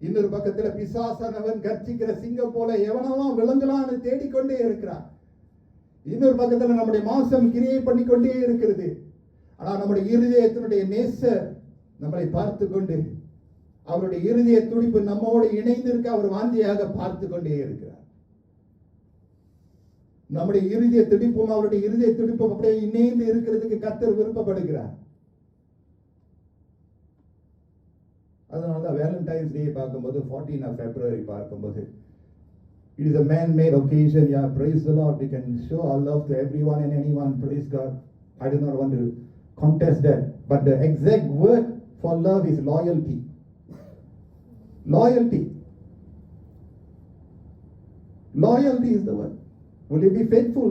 இன்னொரு பக்கத்துல பிசாசானவன் கர்ச்சிக்கிற சிங்கம் போல எவனெல்லாம் விலங்கலான்னு தேடிக்கொண்டே இருக்கிறான். இன்னொரு பக்கத்துல நம்முடைய மாம்சம் கிரியை பண்ணிக்கொண்டே இருக்கிறது. ஆனா நம்முடைய இருதயத்தினுடைய நேசர் நம்மளை பார்த்து கொண்டு, அவருடைய இருதய துடிப்பு நம்மோடு இணைந்திருக்க அவர் வாந்தியாக பார்த்து கொண்டே இருக்கிறார். நம்முடைய இருதய துடிப்பும் அவருடைய இருதய துடிப்பும் அப்படியே இணைந்து இருக்கிறதுக்கு கர்த்தர் விருப்பப்படுகிறார். அதனாலதான் வேலண்டைன்ஸ் டே பார்க்கும்போது 14 of February பார்க்கும்போது it is a man-made occasion. Yeah, praise the Lord. We can show our love to everyone and anyone. Praise God. I do not want to contest that. But the exact word for love is loyalty. Loyalty. Loyalty is the word. Will you be faithful?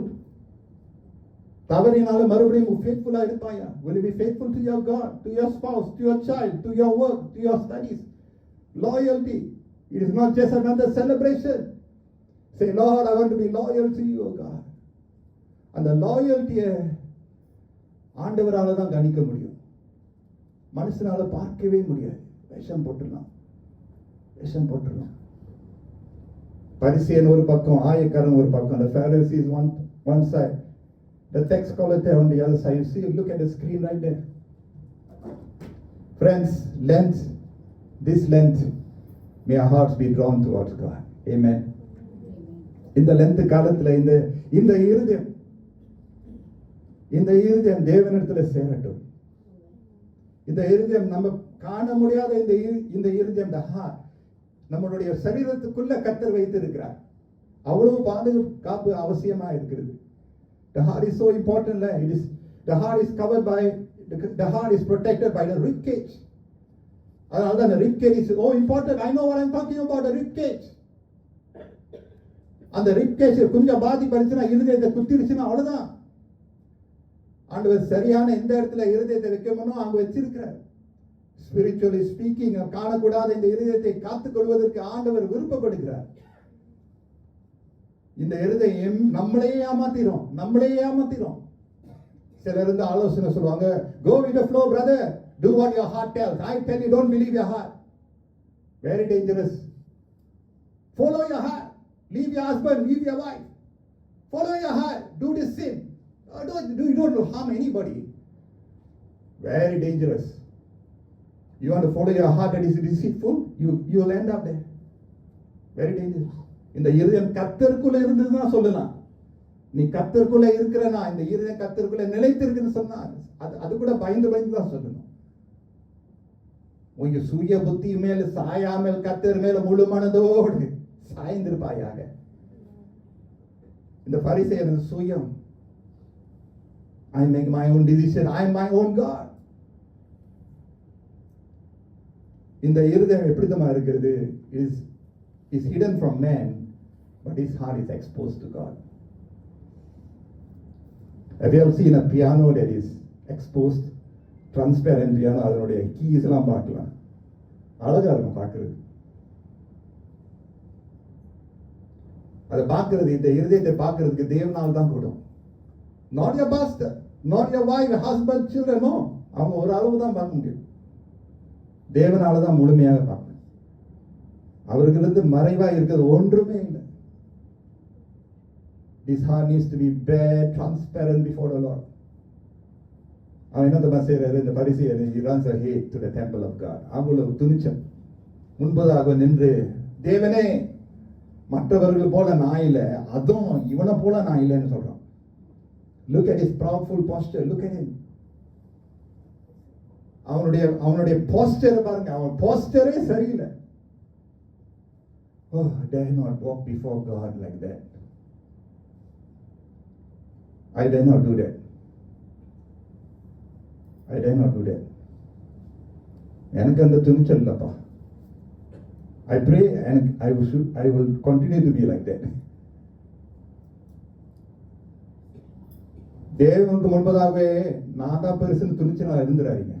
தவறினாலும் மறுபடியும் faithful இருப்பாயா? Will you be faithful to your God, to your spouse, to your child, to your work, to your studies? Loyalty. It is not just another celebration. Say, Lord, I want to be loyal to you, O God. அந்த லாயல்ட்டியை ஆண்டவரால தான் கணிக்க முடியும். மனுஷனால பார்க்கவே முடியாது. விஷம் போட்டுடலாம். பரிசேயன் ஒரு பக்கம், ஆயக்காரன் ஒரு பக்கம். The Pharisees one side, the tax collector on the other side. You see, look at the screen right there. Friends, this length, may our hearts be drawn towards God. Amen. இந்த லென்த் காலத்துல இந்த இருதயம் தேவனிடத்துல சேரட்டும். இந்த இருதயம் நம்ம காண முடியாத இந்த இருதயம், the heart, நம்மளுடைய சரீரத்துக்குள்ள கர்த்தர் வைத்து இருக்கிறார். அவ்வளவு பாதுகாப்பு அவசியமா இருக்கிறது. The heart is so important. The heart is covered by, the heart is protected by the rib cage. அதனால தான் the rib cage is so important. I know what I'm talking about, the rib cage. அந்த rib cage கொஞ்சம் பாதிப்படைச்சுனா, இருதயத்தை குத்திருச்சுன்னா அவ்வளவுதான். ஆண்டவர் சரியான எந்த இடத்துல இருதயத்தை வைக்கணுமோ அங்க வச்சிருக்கிறார். Spiritually speaking, காணக்கூடாத இந்த இருதயத்தை காத்துக் கொள்வதற்கு ஆண்டவர் விருப்பப்படுகிறார். இந்த இருதயம் நம்மளே ஏமாத்திரும். சிலர் இருந்து ஆலோசனை சொல்லுவாங்க, go with the flow brother, do what your heart tells. I tell you, don't believe your heart. Very dangerous. Follow your heart. Leave your husband, leave your wife. Follow your heart. Do this sin. You don't harm anybody. Very dangerous. You want to follow your heart that is deceitful, you will end up there. Very dangerous. இந்த இருதயம் கர்த்தருக்குள்ள இருந்ததுன்னா சொல்லலாம். நீ கர்த்தருக்குள்ள இருக்கிறனா, இந்த இருதயம் கர்த்தருக்குள்ள நிலைத்திருக்குன்னு சொன்னா அது கூட பயந்து தான் சொல்லணும். உங்க சுய புத்தி மேல சாயாமல் கர்த்தர் மேல முழு மனதோடு சாய்ந்திருப்பாயாக. இந்த பரிசேயன் சுயம், I make my own decision, I am my own God. இந்த இருதயம் எப்படிதமா இருக்கிறது? is hidden from man, but his heart is exposed to God. Have you ever seen a piano that is exposed, transparent piano? அதனுடைய keys எல்லாம் பார்க்கலாம், அழகா இருக்கும் பார்க்கிறது. அதை பார்க்கிறது, இந்த இருதயத்தை பார்க்கிறதுக்கு தேவனால் தான் கூடும். Not your pastor, not your wife, husband, children, no. அவங்க ஒரு அளவு தான் பார்க்க முடியும். தேவனால தான் முழுமையாக பார்க்கணும். அவர்களுக்கு மறைவா இருக்கிறது ஒன்றுமே இல்லை. This heart needs to be bare, transparent before the Lord. அவன் என்ன தெரியுமா செய்யறாரு? இந்த பரிசேயன் he runs ahead to the temple of God. அவ்வளவு துணிச்சல். முன்பதாக நின்று, தேவனே மற்றவர்கள் போல நான் இல்லை, அதுவும் இவனை போல நான் இல்லைன்னு சொல்றான். Look at his proudful posture. Look at him. அவனுடைய போஸ்டர் பாருங்க. அவன் போஸ்டரே சரியில்லை. Oh, I dare not walk before God like that. I dare not do that. I dare not do that. எனக்கு அந்த துணிச்சல் இல்லப்பா. I pray and I will continue to be like that. தேவனுக்கு முன்பதாகவே நான் தான் பெருசுன்னு துணிச்சலா இருந்துறாதீங்க.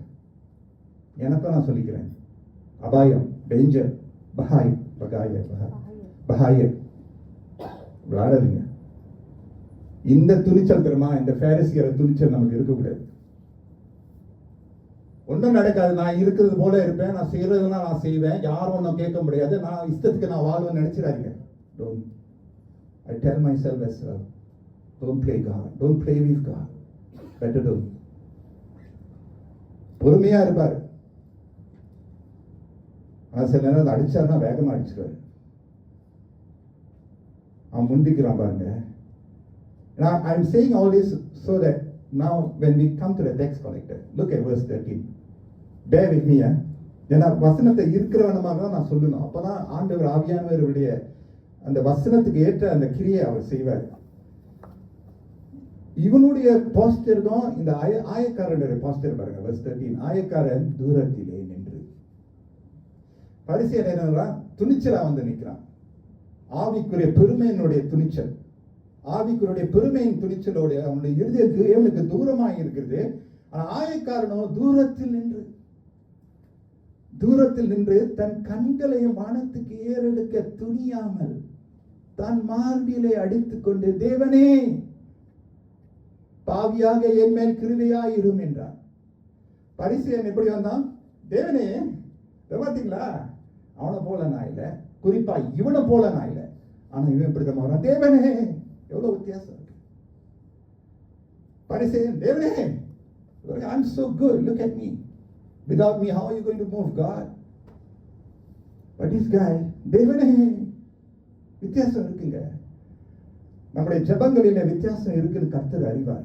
எனக்கும் நான் சொல்லிக்கிறேன். அபாயம், டேஞ்சர், பகாய விளையாடாதீங்க. இந்த துணிச்சல் தெரியுமா? இந்த பாரிசியர துணிச்சல் நமக்கு இருக்கக்கூடாது. ஒன்றும் நடக்காது, நான் இருக்கிறது போல இருப்பேன், நான் செய்யறதுனா நான் செய்வேன், யாரும் ஒன்றும் கேட்க முடியாது, நான் இஷ்டத்துக்கு நான் வாழ்வேன்னு நினைச்சிடாதீங்க. I tell myself as well, don't play God, don't play with God, better do. பொறுமையா இருப்பாரு. ஆனா சில நேரம் அடிச்சாருன்னா வேகமா அடிச்சிருவாரு. அவன் முந்திக்கிறான் பாருங்க. I'm saying all this so that now when we come to the text collector, look at verse 13. Bear with me. ஏன்னா வசனத்தை இருக்கிறவனமாக தான் நான் சொல்லணும். அப்பதான் ஆண்டவர் ஆவியானவருடைய அந்த வசனத்துக்கு ஏற்ற அந்த கிரியை அவர் செய்வார். இவனுடைய போஸ்டர் தான் இந்த ஆயக்காரனுடைய போஸ்டர் பாருங்க. verse 13. ஆயக்காரன் தூரத்திலே நின்று. பரிசேயன் என்னன்னா துணிச்சலா வந்து நிற்கிறான். ஆவிக்குரிய பெருமையினுடைய துணிச்சல், ஆவிக்குரிய பெருமையின் துணிச்சலோட அவனுடைய இறுதிய தேவனுக்கு தூரமாக இருக்கிறது. ஆயக்காரனோ தூரத்தில் நின்று தன் கண்களையும் வானத்துக்கு ஏறெடுக்க துணியாமல் தன் மார்பிலே அடித்துக் கொண்டு, தேவனே பாவியாக என் மேல் கிருபையாயிரும் என்றான். பரிசேயன் எப்படி வந்தான்? தேவனே, பார்த்தீங்களா, அவனை போல நான் இல்லை, குறிப்பா இவனை போல நான் இல்லை, ஆனா இவன் இப்படிதான் வரான். தேவனே, எவ்வளவு வித்தியாசம் இருக்கு. பரிசேயன், தேவனே, I'm so good, look at me, without me how are you going to move God? But this guy, தேவனே, வித்தியாசம் இருக்குங்க. நம்முடைய ஜெபங்களில வித்தியாசம் இருக்குன்னு கர்த்தர் அறிவார்.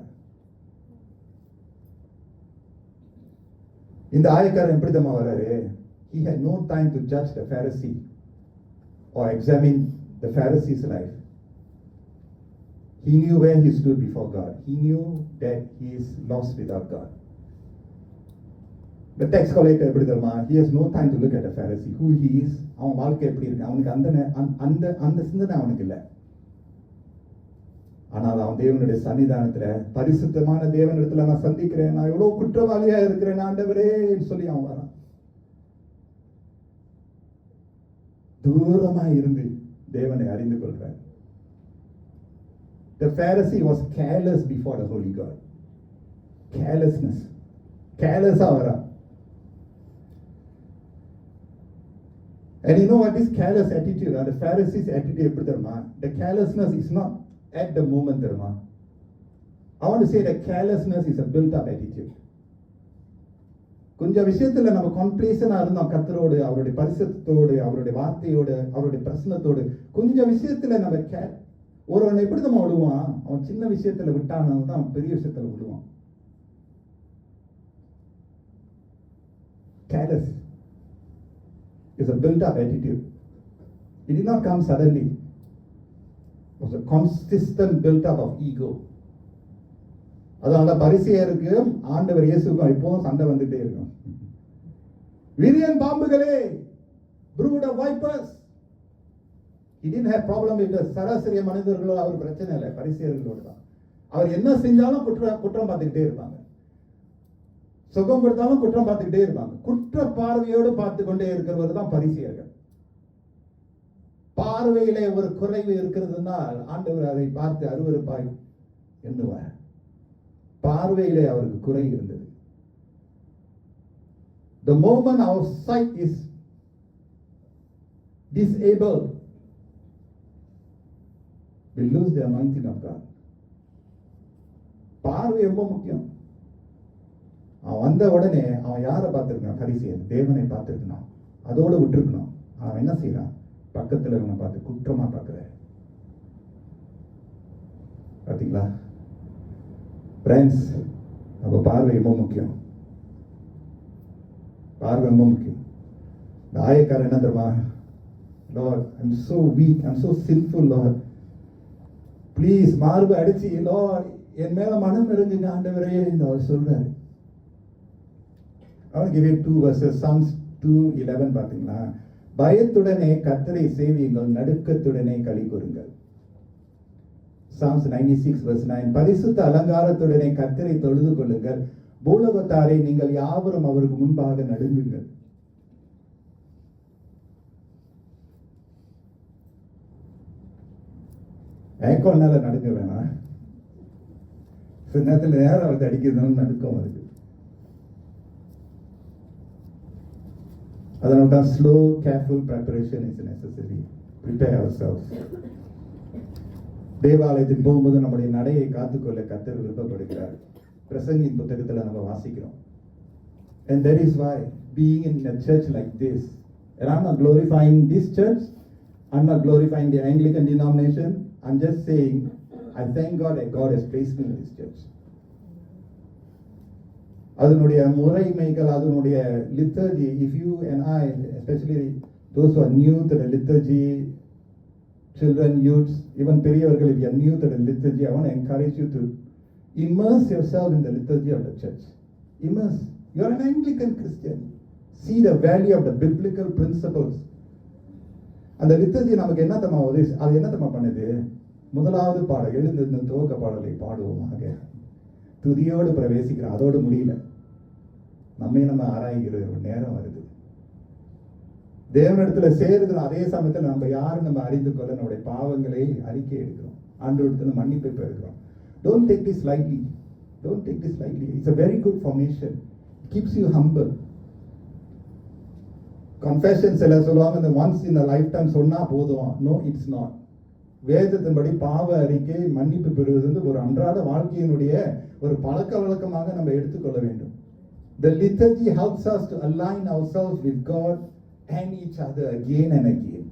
இந்த ஆயக்காரன் எப்படிதமா வராரு? He had no time to judge the Pharisee or examine the Pharisee's life. He knew where he stood before God. He knew that he is lost without God. The tax collector எப்படி தெரியுமா? He has no time to look at the Pharisee, who he is, அவன் வாழ்க்கை எப்படி இருக்கு, அவனுக்கு அந்த சிந்தனை அவனுக்கு இல்லை. ஆனால் அவன் தேவனுடைய சன்னிதானத்துல, பரிசுத்தமான தேவனிடத்துல நான் சந்திக்கிறேன், நான் எவ்வளவு குற்றவாளியா இருக்கிறேன் ஆண்டவரே சொல்லி அவன் வரான். தூரமா இருந்து தேவனை அறிந்து கொள்றார். The Pharisee was careless before the holy God. Carelessness. Careless ஆவரா. And you know what this careless attitude, the Pharisees attitude எப்படி தெரியுமா? The carelessness is not at the moment தெரியுமா? I want to say that carelessness is a built up attitude. கொஞ்சம் விஷயத்துல நம்ம காம்ப்ளேஷனா இருந்தோம் கர்த்தரோடு, அவருடைய பரிசுத்தத்தோடு, அவருடைய வார்த்தையோடு, அவருடைய பிரசன்னத்தோடு. கொஞ்சம் விஷயத்துல நம்ம ஒருவன் எப்படி நம்ம விடுவான்? அவன் சின்ன விஷயத்துல விட்டானது தான் அவன் பெரிய விஷயத்துல விடுவான். Careless is a built up attitude. It did not come suddenly. It was a consistent built up of ego. அதனால பரிசேயருக்கு ஆண்டவர் இயேசுக்கும் எப்பவும் சண்டை வந்துட்டே இருக்கும். விரியன் பாம்புகளே, brood of vipers. He didn't have problem with the சராசரி மனிதர்களோட அவர் பிரச்சனை இல்லை, பரிசேயர்களோட தான். அவர் என்ன செஞ்சாலும் குற்றம் பார்த்துக்கிட்டே இருப்பாங்க, சுகம் கொடுத்தாலும் குற்றம் பார்த்துக்கிட்டே இருப்பாங்க. குற்ற பார்வையோடு பார்த்து கொண்டே இருக்கிறவர் தான் பரிசேயர்கள். பார்வையிலே ஒரு குறைவு இருக்கிறதுனால் ஆண்டவர் அதை பார்த்து அருவருப்பாய் எண்ணுவார். பார்வையிலே அவருக்கு குறை இருந்தது. The moment our sight is disabled, we lose the anointing of God. பார்வை ரொம்ப முக்கியம். அவன் வந்த உடனே அவன் யாரை பார்த்துருக்கான்? பரிசேயன், தேவனை பார்த்துருக்கணும். அதோடு விட்டுருக்கணும். அவன் என்ன செய்யறான்? பக்கத்தில் இவனை பார்த்து குற்றமா பார்க்குற. பார்த்தீங்களா ஃப்ரெண்ட்ஸ்? நம்ம பார்வை ரொம்ப முக்கியம். பார்வை ரொம்ப முக்கியம். இந்த ஆயக்காரன் என்ன தெரியுமா? Lord, I'm so weak, I'm so sinful, Lord. Please, மார்பு அடிச்சு, Lord, என் மேல மனம் இறங்குங்க ஆண்டவரே என்று அவர் சொல்றாரு. I want to give you 2 verses. Psalms 2:11 பாத்தீங்களா? பயத்துடனே கர்த்தரை சேவியுங்கள், நடுக்கத்துடனே களி கூறுங்கள். Psalms 96 verse 9. பரிசுத்த அலங்காரத்துடனே கர்த்தரை தொழுது கொள்ளுங்கள், பூலோகத்தாரை நீங்கள் யாவரும் அவருக்கு முன்பாக நடுங்குங்கள். ஏக்கோனால நடுங்க வேணாம். சில நேரத்தில் நேரம் அவருக்கு அடிக்கிறதுன்னு நடுக்கம் வருது. அதனால தான் slow careful preparation is necessary. Prepare ourselves. தேவாலயத்துக்கு போகும்போது நம்முடைய நடையை காத்துக்கொள்ள கர்த்தர் விருப்பப்படுகிறார். பிரசங்கின் புத்தகத்தில் நம்ம வாசிக்கிறோம். And that is why being in a church like this, and I'm not glorifying this church, I'm not glorifying the Anglican denomination, I'm just saying I thank God that God has placed me in this church. அதனுடைய முறைமைகள், அதனுடைய liturgy, if you and I, especially those who are new to the liturgy, children, youths, even பெரியவர்கள், if you are new to the liturgy, I want to encourage you to immerse yourself in the liturgy of the church. Immerse. You are an Anglican Christian. See the value of the biblical principles. அந்த liturgy நமக்கு என்ன தம்மா உதவி, அது என்ன தம்மா பண்ணுது? முதலாவது பாடல், எழுந்திருந்த துவக்க பாடலை பாடுவோமாக. துதியோடு பிரவேசிக்கிறோம். அதோடு முடியல. நம்ம ஆராய்கிற ஒரு நேரம் வருது. தேவனிடத்துல சேருகிற அதே சமயத்தில் நம்ம யாரும் நம்ம அறிந்து கொள்ள நம்முடைய பாவங்களை அறிக்கை எடுக்கிறோம். ஆண்டவரிடத்துல மன்னிப்பை பெறுகிறோம். Don't take this lightly. Don't take this lightly. It's a very good formation. It keeps you humble. Confession சில சொல்லுவாங்க, இந்த once in a lifetime சொன்னா போதும். No, it's not. வேதத்தின்படி பாவ அறிக்கை, மன்னிப்பு பெறுவது ஒரு அன்றாட வாழ்க்கையினுடைய ஒரு பழக்க வழக்கமாக நம்ம எடுத்துக்கொள்ள வேண்டும். The liturgy helps us to align ourselves with God and each other again and again.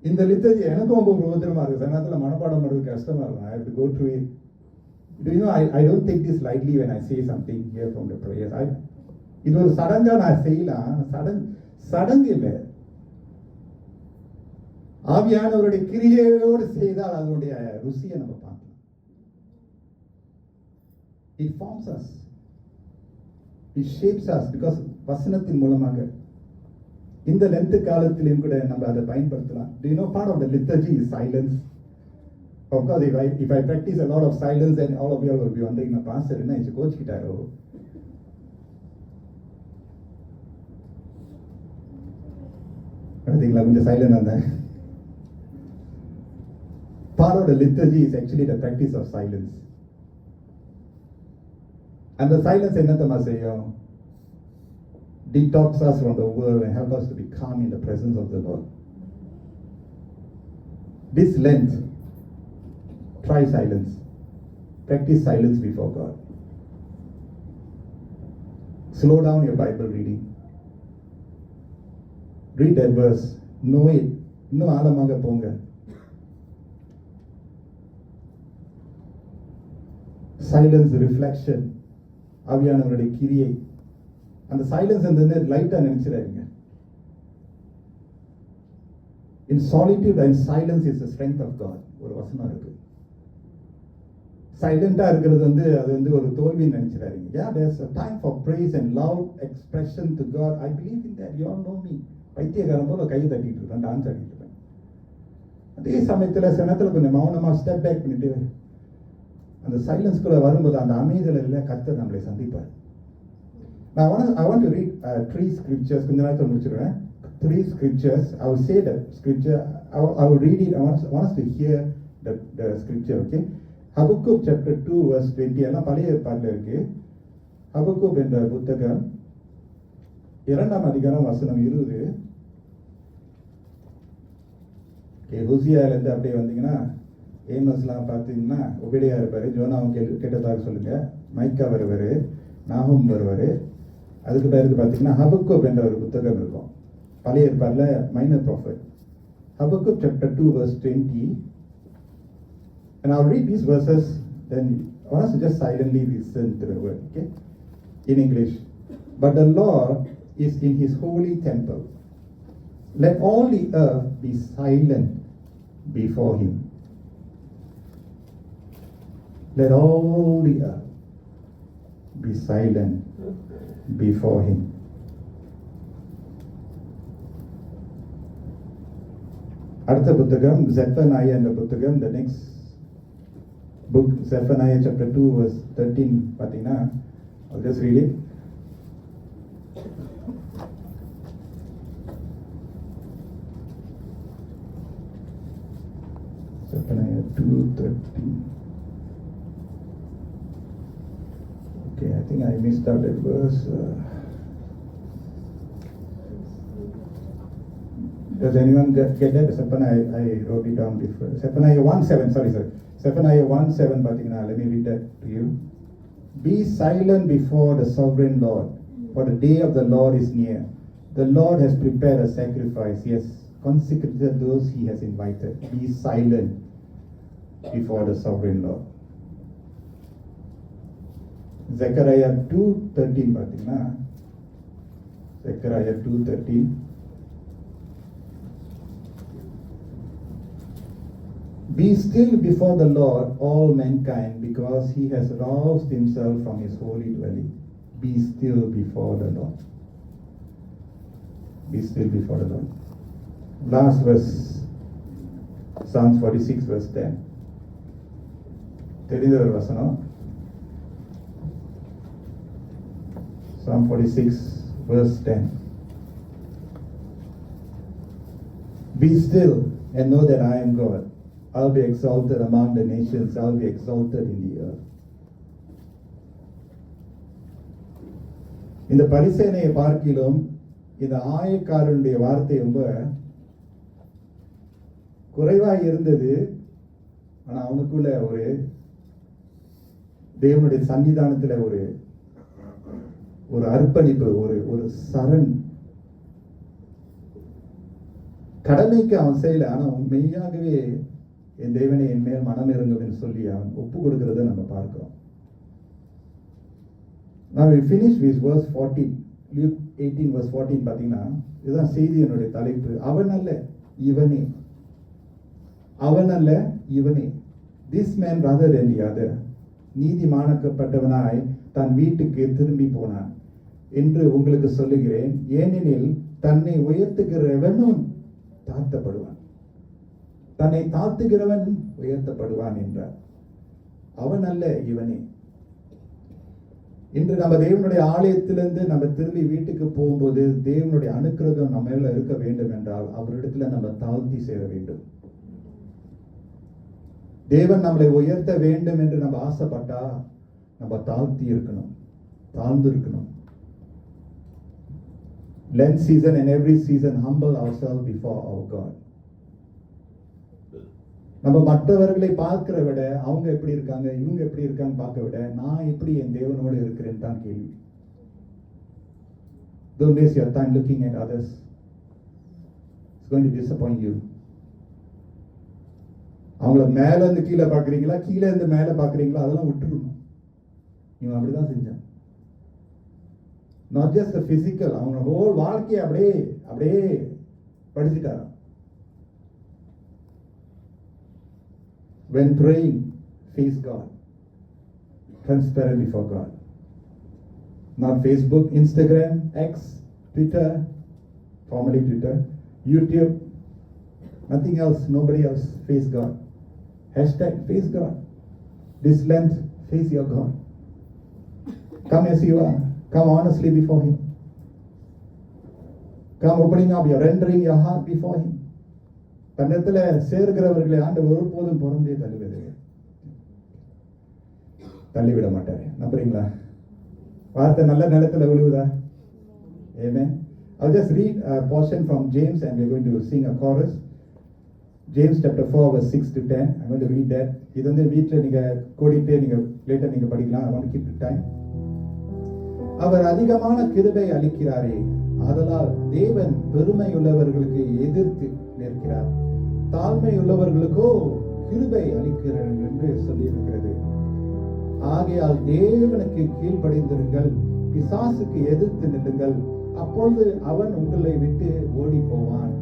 இந்த liturgy எனக்கு ரொம்ப பிரயோஜனமா இருக்கு. சமயத்தில் மனப்பாடம் பண்றது கஷ்டமா இருக்கும். I have to go through it. Do you know, I don't take this lightly when I say something here from the prayers. இது ஒரு சடங்கா நான் செய்யலாம். சடங்கு இல்லை. ஆவியானவருடைய கிரியையோடு செய்தால் அதனுடைய ருசியை நம்ம பார்க்கலாம். It forms us. It shapes us because வசனத்தின் மூலமாக இந்த லென்த் காலத்திலும் கூட நம்ம அதை பயன்படுத்தலாம். Do you know part of the liturgy is silence? Of course, if I practice a lot of silence, then all of you will be wondering, na pastor என்ன இச்சு கோச்சிக்கிட்டாரோ? பார்த்தீங்களா, கொஞ்சம் சைலண்ட் இருந்தேன். Part of the liturgy is actually the practice of silence. And the silence என்னத்தமா செய்யும்? Detox us from the world and help us to be calm in the presence of the Lord. This Lent, try silence. Practice silence before God. Slow down your Bible reading. Read that verse. Know it. இன்னும் ஆழமாக போங்க. Silence, reflection, ஆவியானவருடைய கிரியை. அந்த silence வந்து லைட்டா நினைச்சிடாதீங்க. In solitude and silence is the strength of God. ஒரு வசனம் இருக்கு. சைலண்டா இருக்கிறது வந்து அது வந்து ஒரு தோல்வின்னு நினைச்சிடாதீங்க. Yeah, there's a time for praise and loud expression to God. I believe in that. You all know me. பைத்தியக்காரன் போல கையை தட்டிட்டு இருப்பேன், டான்ஸ் ஆடிட்டு இருப்பேன். அதே சமயத்தில் சில நேரத்தில் கொஞ்சம் மௌனமா ஸ்டெப் பேக் பண்ணிட்டு அந்த சைலன்ஸ்குள்ள வரும்போது அந்த அமைதியில் கர்த்தர் நம்மளை சந்திப்பார். I want to read 3 scriptures. கொஞ்ச நேரத்தில் முடிச்சிடுவேன். 3 scriptures. I will say the scripture. I will read it. I want us to hear the scripture. Okay. Habakkuk chapter 2 verse 20 எல்லாம் பழைய ஏற்பாட்டில் இருக்கு. ஹபக்குக் என்ற புத்தகம் 2ஆம் அதிகாரம் வசனம் 20. ஹோசியாவிலேருந்து அப்படியே வந்தீங்கன்னா ஏமஸ்லாம் பார்த்தீங்கன்னா ஒபேடியா இருப்பாரு. ஜோனாவும் கேட்டதாக சொல்லுங்க. மைக்கா வருவார், நாகும் வருவார். அதுக்கு பிறகு பார்த்தீங்கன்னா ஹபக்குக் என்ற ஒரு புத்தகம் இருக்கும், பழைய ஏற்பாட்டில் minor prophet. Habakkuk chapter 2 verse 20, and I'll read these verses, then I want us to just silently listen to the word, okay, in English. But the Lord is in his holy temple. Let all the earth be silent before him. Let all the earth be silent before him. அடுத்த புத்தகம் Zephaniah என்ற புத்தகம், the next book, Zephaniah chapter 2 verse 13 பார்த்தீங்கன்னா, I'll just read it. Zephaniah 2:13. Okay, I think I missed out that verse. Does anyone get that? Zephaniah, I wrote it down before. Zephaniah 1:7, sorry. Zephaniah 1:7, Patina, let me read that to you. Be silent before the sovereign Lord, for the day of the Lord is near. The Lord has prepared a sacrifice. He has consecrated those he has invited. Be silent before the sovereign Lord. Zechariah 2:13, Patina. Zechariah 2:13. Be still before the Lord, all mankind, because he has roused himself from his holy dwelling. Be still before the Lord. Be still before the Lord. Last verse, Psalms 46 verse 10. தெரிந்த ஒரு வசனம், Psalm 46 verse 10. Be still and know that I am God. I'll be exalted among the nations. I'll be exalted in the earth. இந்த பரிசேனையை பார்க்கிலும் இந்த ஆயக்காரனுடைய வார்த்தை ரொம்ப குறைவாக இருந்தது. ஆனா அவனுக்குள்ள ஒரு தேவனுடைய சன்னிதானத்துல ஒரு அர்ப்பணிப்பு, ஒரு சரண். கடமைக்கு அவன் செய்யல, ஆனா அவன் மெய்யாகவே என் தேவனை என் மேல் மனம் இறங்கும் என்று சொல்லி அவன் ஒப்பு கொடுக்கிறத நம்ம பார்க்கிறோம். Now we finish with verse 14. Luke 18 verse 14 பார்த்தீங்கன்னா, இதுதான் செய்தியினுடைய தலைப்பு. அவன் அல்ல இவனே, அவன் அல்ல இவனே. This man rather than the other. நீதிமானாக்கப்பட்டவனாய் தன் வீட்டுக்கு திரும்பி போனான் என்று உங்களுக்கு சொல்லுகிறேன். ஏனெனில் தன்னை உயர்த்துகிறவனும் தாழ்த்தப்படுவான், தன்னை தாழ்த்துகிறவன் உயர்த்தப்படுவான் என்றார். அவன் அல்ல இவனே. இன்று நம்ம தேவனுடைய ஆலயத்திலிருந்து நம்ம திரும்பி வீட்டுக்கு போகும்போது தேவனுடைய அனுக்கிரகம் நம்ம மேல இருக்க வேண்டும் என்றால் அவரிடத்துல நம்ம தாழ்த்தி சேர வேண்டும். தேவன் நம்மளை உயர்த்த வேண்டும் என்று நம்ம ஆசைப்பட்டா நம்ம தாழ்த்தி இருக்கணும், தாழ்ந்து இருக்கணும். Lent season and every season humble ourselves before our God. நம்ம மற்றவர்களை பார்க்கிற விட அவங்க எப்படி இருக்காங்க, இவங்க எப்படி இருக்காங்க பார்க்க விட நான் எப்படி என் தேவனோடு இருக்கிறேன் தான் கேள்வி. Don't waste your time looking at others. It's going to disappoint you. அவங்கள மேல இருந்து கீழே பாக்குறீங்களா, கீழே இருந்து மேல பாக்குறீங்களா, அதெல்லாம் விட்டுருணும். இவன் அப்படிதான் செஞ்சான். Not just the physical, அவங்க ஹோல் வாழ்க்கையை அப்படியே படிச்சுட்டாராம். When praying, face God, transparent before God. Not Facebook, Instagram, X, Twitter, formerly Twitter, YouTube, nothing else, nobody else. Face God. Hashtag face God. This Lent, face your God. Come as you are. Come honestly before Him. Come opening up, you're rendering your heart before Him. தன்னத்துல சேர்கிறவர்களை ஆண்டவர் ஒருபோதும் புறம்பே தள்ளிவிட மாட்டாரு. நம்புறீங்களா? வார்த்தை நல்ல நிலத்துல விழுவுதா? Amen. I'll just read a portion from James and we're going to sing a chorus. James chapter 4 verse 6 to 10. I'm going to read that. இது வந்து வீட்டில் நீங்க கோடிட்டே நீங்க லேட்டர் நீங்க படிக்கலாம். I want to keep the time. அவர் அதிகமான கிருபை அளிக்கிறாரே, ஆதலால் தேவன் பெருமையுள்ளவர்களுக்கு எதிர்த்து நிற்கிறார், தாழ்மையுள்ளவர்களுக்கோ கிருபை அளிக்கிறார் என்று சொல்லியிருக்கிறது. ஆகையால் தேவனுக்கு கீழ்ப்படிந்திருங்கள், பிசாசுக்கு எதிர்த்து நில்லுங்கள், அப்பொழுது அவன் உங்களை விட்டு ஓடி போவான்.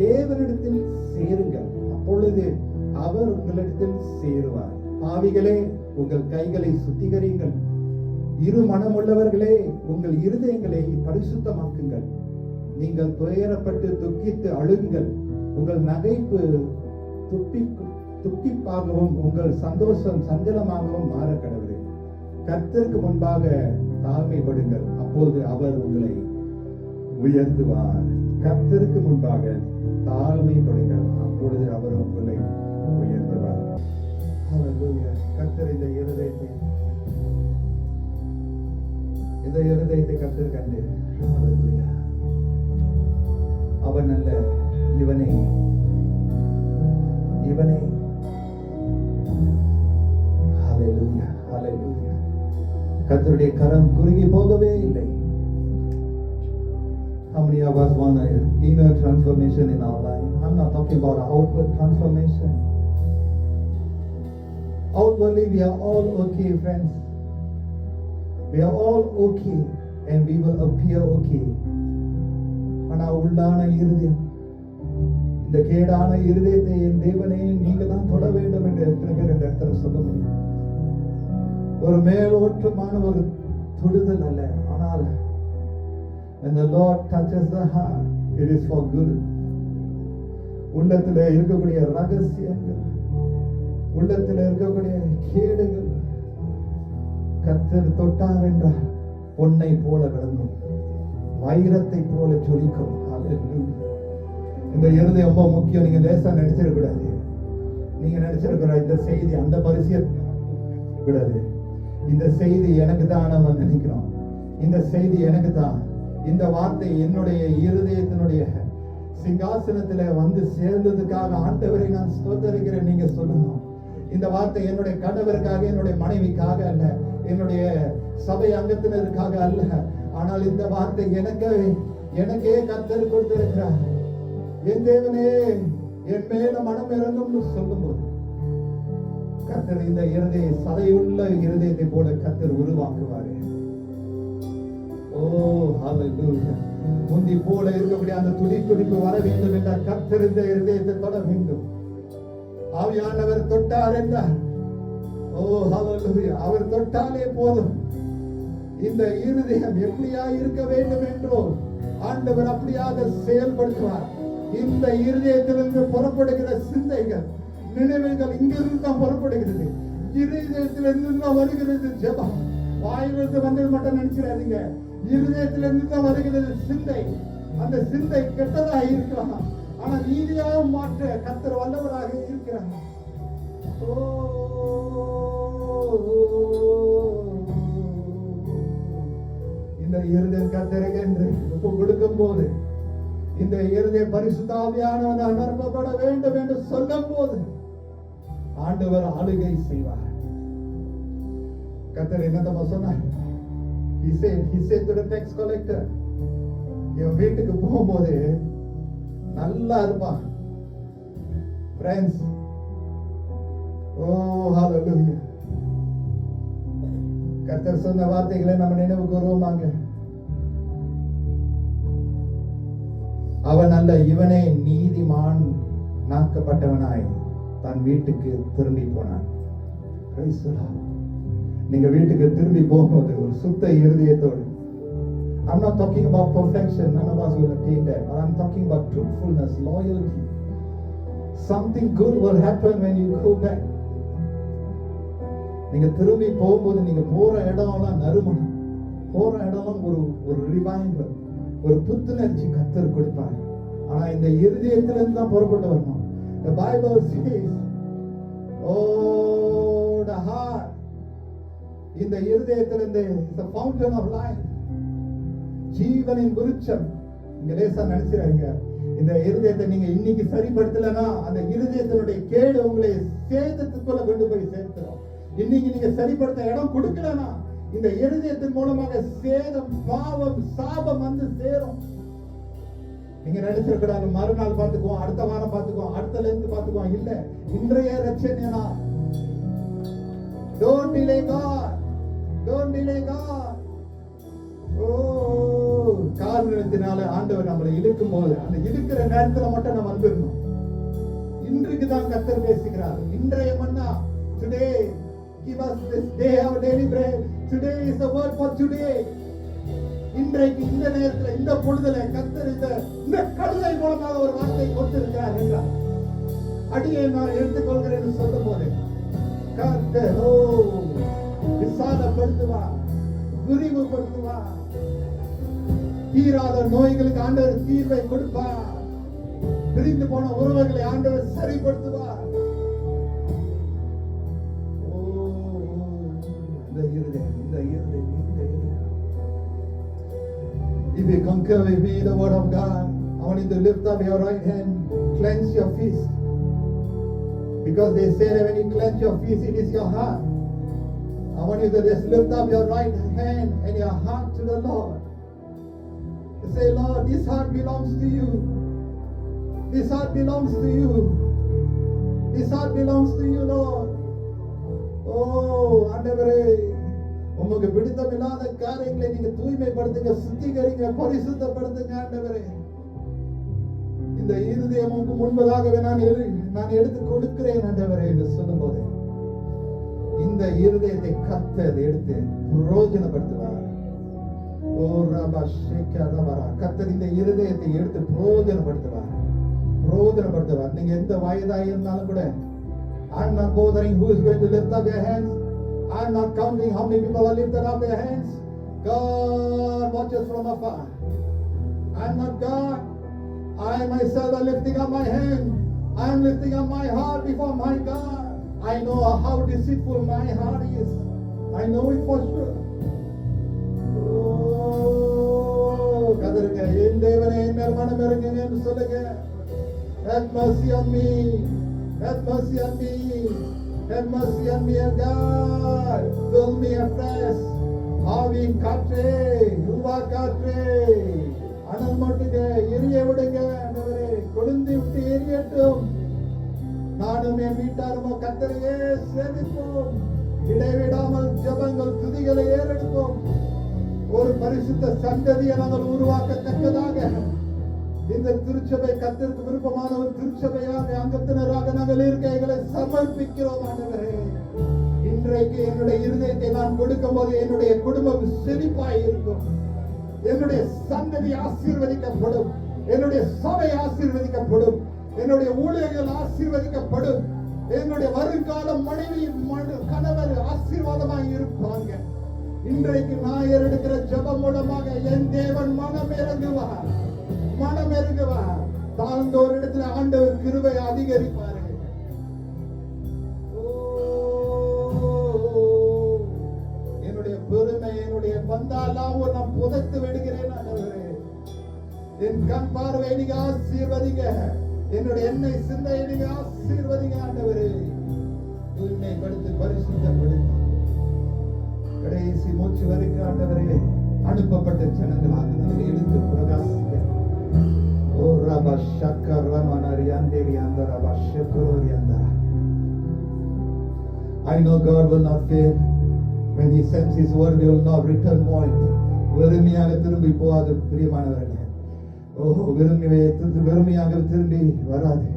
தேவனிடத்தில் சேருங்கள், அப்பொழுது அவர் உங்களிடத்தில் சேருவார். பாவிகளே, உங்கள் கைகளை சுத்திகரியுங்கள், இரு மனமுள்ளவர்களே, உங்கள் இருதயங்களை பரிசுத்தமாக்குங்கள். நீங்கள் துயரப்பட்டு துக்கித்து அழுங்கள், உங்கள் நகைப்பு துக்கிப்பாகவும் உங்கள் சந்தோஷம் சஞ்சலமாகவும் மாற கடவுளே. கர்த்தருக்கு முன்பாக தாழ்மைப்படுங்கள், அப்போது அவர் உங்களை உயர்த்துவார். கர்த்தருக்கு முன்பாக தாழ்மைப்படுங்கள், அப்பொழுது அவர் உங்களை உயர்த்துவார். ஹல்லேலூயா. கர்த்தர் இந்த இருதயத்தை கர்த்தர் கண்டு, ஹல்லேலூயா, அவன் அல்ல, இவனே ஹல்லேலூயா, ஹல்லேலூயா. கர்த்தருடைய கரம் குறுகி போகவே இல்லை. How many of us want an inner transformation in our life? I'm not talking about an outward transformation. Outwardly we are all okay, friends. We are all okay and we will appear okay. ஆனா உள்ளான இருதயம், இந்த கேடான இருதயத்தை என் தேவனே நீங்க தான் தொட வேண்டும் என்று எத்தனை பேர் இந்த இடத்துல சொல்ல முடியும்? ஒரு மேலோற்றமான ஒரு தொடுதல் அல்ல, ஆனால் when the Lord touches the heart, it is for good. உள்ளத்திலே இருக்கக்கூடிய ரகசியங்கள், உள்ளத்திலே இருக்கக்கூடிய கேடுகள் கர்த்தர் தொட்டார் என்றால் பொன்னை போல விளங்கும், வைரத்தை போல ஜொலிக்கும். இந்த இருதயம் ரொம்ப முக்கியம். நீங்க லேசா நினைச்சிடக்கூடாது. நீங்க நினைச்சிருக்கிற இந்த செய்தி அந்த பரிசிய கூடாது. இந்த செய்தி எனக்கு தான் நம்ம நினைக்கிறோம். இந்த செய்தி எனக்கு தான். இந்த வார்த்தை என்னுடைய இருதயத்தினுடைய சிங்காசனத்துல வந்து சேர்ந்ததுக்காக ஆண்டவரை நான் ஸ்தோத்திரிக்கிறேன் நீங்க சொல்லணும். இந்த வார்த்தை என்னுடைய கணவருக்காக, என்னுடைய மனைவிக்காக அல்ல, என்னுடைய சபை அங்கத்தினருக்காக அல்ல, ஆனால் இந்த வார்த்தை எனக்கே கர்த்தர் கொடுத்திருக்கிறார். என் தேவனே என் மேல மனம் இறங்கும்னு சொல்லும்போது கர்த்தர் இந்த இருதய சதையுள்ள இருதயத்தை போல கர்த்தர் உருவாக்குவாரு. ஓ ஹல்லேலூயா. முந்தி போல இருக்கக்கூடிய அந்த துடிப்பு வர வேண்டும் என்றால் கர்த்தர் இந்த இருதயத்தை தொட வேண்டும். ஆவியானவர் தொட்டார் என்றார். ஓ ஹல்லேலூயா. அவர் தொட்டாலே போதும். இந்த இருதயம் எப்படியா இருக்க வேண்டும் என்றோ ஆண்டவர் அப்படியாக செயல்படுத்துவார். இந்த இருதயத்திலிருந்து புறப்படுகிற சிந்தைகள், நினைவுகள் இங்கிருந்து தான் புறப்படுகிறது. இருதயத்திலிருந்து தான் வருகிறது ஜெபம். வாயிலிருந்து வந்தது மட்டும் நினைச்சிடாதீங்க. இருதயத்திலிருந்து தான் வருகிறது சிந்தை. அந்த சிந்தை கெட்டதாக இருக்கலாம், ஆனா நீதியாக மாற்ற கர்த்தர் வல்லவராக இருக்கிறார். இந்த இருதயம் கர்த்தருக்கு என்று ஒப்பு கொடுக்கும் போது, இந்த இருதய பரிசுத்த ஆவியானவர் நிரப்பப்பட வேண்டும் என்று சொல்லும் போது ஆண்டவர் ஆளுகை செய்வார். கர்த்தர் என்னதமா சொன்னார்? He said to the tax collector, என் வீட்டுக்கு போகும்போது நல்லா இருப்பான். Friends, oh hallelujah. கர்த்தர் சொன்ன வார்த்தைகளை நம்ம நினைவு கூறுவோமாங்க. அவன் அல்ல, இவனே நீதிமான் நாக்கப்பட்டவனாய் தன் வீட்டுக்கு திரும்பி போனான். நீங்க வீட்டுக்கு திரும்பி போகும்போது ஒரு சுத்த இருதயத்தோடு, I'm not talking about perfection, none of us will attain that, but I'm talking about truthfulness, loyalty. Something good will happen when you go back. நீங்க திரும்பி போகும்போது நீங்க போற இடம்லாம் நறுமணம், போற இடம்லாம் ஒரு ரிவைவல், ஒரு புத்துணர்ச்சி கர்த்தர் கொடுப்பார். ஆனா இந்த இருதயத்திலிருந்து தான் புறப்பட்டு வரணும். The Bible says, oh the heart, இந்த இருதயத்திலிருந்து is a fountain of life, ஜீவனின் விருட்சம். இங்க லேசா நினைச்சிடாதீங்க, இந்த இருதயத்தை நீங்க இன்னைக்கு சரிப்படுத்தலனா அந்த இருதயத்தினுடைய கேடு உங்களை சேதத்துக்குள்ள கொண்டு போய் சேர்த்துரும். இன்னைக்கு நீங்க சரிப்படுத்த இடம் கொடுக்கலனா இந்த இருதயத்தின் மூலமாக சேதம், பாவம், சாபம் வந்து சேரும். நீங்க நினைச்சிருக்கிறாங்க மறுநாள் பார்த்துக்குவோம், அடுத்த வாரம் பார்த்துக்குவோம், அடுத்த லென்த் பார்த்துக்குவோம். இல்ல, இன்றைய ரட்சணையா. Don't delay God. Don't delay God. காரணத்தினால ஆண்டவர் நம்மளை இழுக்கும் போது அந்த இழுக்கிற நேரத்துல மட்டும் நம்ம வந்துடணும். இன்றைக்கு தான் கர்த்தர் பேசுகிறார். இன்றைய மன்னா, today give us this day our daily bread. Today is the word for today. இன்றைக்கு இந்த நேரத்துல இந்த பொழுதுல கர்த்தர் இந்த கடுதை மூலமாக ஒரு வார்த்தை கொடுத்திருக்கிறார் என்றார். அடியை நான் எடுத்துக்கொள்கிறேன் சொல்லும் போது கர்த்தர் விசாலப்படுத்துவார், விரிவுபடுத்துவார். தீராத நோய்களுக்கு ஆண்டவர் தீர்வை கொடுப்பார். பிரிந்து போன உறவுகளை ஆண்டவர் சரிப்படுத்துவார். இந்த இருதயம். If you concur with me the word of God, I want you to lift up your right hand, clench your fist. Because they say that when you clench your fist, it is your heart. I want you to just lift up your right hand and your heart to the Lord. You say, Lord, this heart belongs to you. This heart belongs to you. This heart belongs to you, Lord. Oh, ஆண்டவரே, உங்களுக்கு பிடித்தமில்லாத காரியங்களை நீங்க தூய்மைப்படுத்துங்க, சுத்திகரிங்க, பரிசுத்தப்படுத்துங்க ஆண்டவரே. இந்த இருதயமுக்கு முன்பதாகவே நான் எடுத்து கொடுக்கிறேன் ஆண்டவரே என்று சொல்லும் போது இந்த இருதயத்தை கர்த்தர் எடுத்து பிரயோஜனப்படுத்துவார். ஓ ரபா ஷேகா ரபா, கர்த்தர் இந்த இருதயத்தை எடுத்து பிரயோஜனப்படுத்துவார். நீங்க எந்த வயதாக இருந்தாலும் கூட, I'm not bothering who is going to lift up their hands. I'm not counting how many people are lifted up their hands. God watches from afar. I'm not God. I myself am lifting up my hand. I am lifting up my heart before my God. I know how deceitful my heart is. I know it for sure. Oh, கதறுங்க, என் தேவனே என் மேல் மனம் இறங்குங்கன்னு சொல்லுங்க. Have mercy on me. Have mercy on me. Have mercy on me, God. Fill me afresh. ஆவி காற்றே, யுவா காற்றே, அனல் மட்டுங்க, எரிய விடுங்க ஆண்டவரே. கொழுந்து விட்டு எரியட்டும். நானும் என் வீட்டாருமோ கர்த்தரையே சேவிப்போம். இடைவிடாமல் ஜெபங்கள், துதிகளை ஏறெடுப்போம். ஒரு பரிசுத்த சந்ததியை நாங்கள் உருவாக்கத்தக்கதாக இந்த திருச்சபை கர்த்தருக்கு விருப்பமான ஒரு திருச்சபையாக அங்கத்தினராக நாங்கள் இருக்கைகளை சமர்ப்பிக்கிறோம் ஆண்டவரே. இன்றைக்கு என்னுடைய இருதயத்தை நான் கொடுக்கும் போது என்னுடைய குடும்பம் செழிப்பாய் இருக்கும். என்னுடைய சந்ததி ஆசீர்வதிக்கப்படும். என்னுடைய சபை ஆசீர்வதிக்கப்படும். என்னுடைய ஊழியர்கள் ஆசீர்வதிக்கப்படும். என்னுடைய வருங்கால மனைவி கணவர் ஆசீர்வாதமாய் இருப்பாங்க. இன்றைக்கு நான் எடுக்கிற ஜெபம் மூலமாக என் தேவன் மனம் இறங்குவார். தாழ்ந்த ஒரு இடத்துல ஆண்டவர் கிருபை அதிகரிப்பாரு. என்னுடைய பெருமை, என்னுடைய பந்தாலாம் நான் புதைத்து விடுகிறேன் ஆண்டவரே. என் கண் பார்வை நீங்க ஆசீர்வதிங்க. என்னுடைய எண்ணெய் சிந்தையை நீங்க ஆசீர்வதிங்க ஆண்டவரே. தூய்மைப்படுத்தி பரிசுத்தப்படுத்தி கடைசி மூச்சு வரைக்கும் ஆண்டவரே அனுப்பப்பட்ட ஜனங்களாக நாங்கள் எழுந்து பிரகாசிக்க. ஓ ரபா ஷக்கா ரமனரி அந்தேரி அந்த ரபா ஷக்கரோரி அந்த. I know God will not fail. When He sends His word, He will not return void. வெறுமையாக திரும்பி போகாது பிரியமானவர்களே. ஓ வெறுமையாக திரும்பி வராது.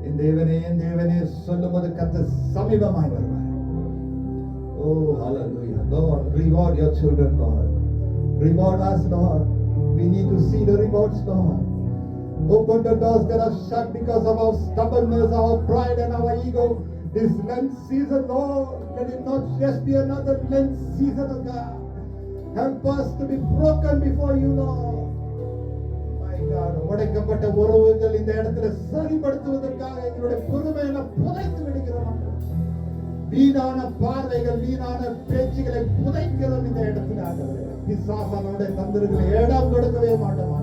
என் தேவனே சொல்லும் போது கர்த்தர் சமீபமாய் வருவார். Oh, hallelujah. Lord, reward your children, Lord. Reward us, Lord. We need to see the rewards, Lord. Open the doors that are shut because of our stubbornness, our pride and our ego. This Lent season, Lord, let it not just be another Lent season of God. Help us to be broken before you, Lord. My God, உடைக்கப்பட்ட உறவுகள் இந்த இடத்துல சரிப்படுத்துவதற்காக எங்களுடைய பொறுமையை புதைத்து விடுகிறோம். வீணான பார்வைகள், வீணான பேச்சுகளை புதைக்கிறோம் இந்த இடத்துல. பிசாசானுடைய தந்திரங்களை இடம் கொடுக்கவே மாட்டோம்.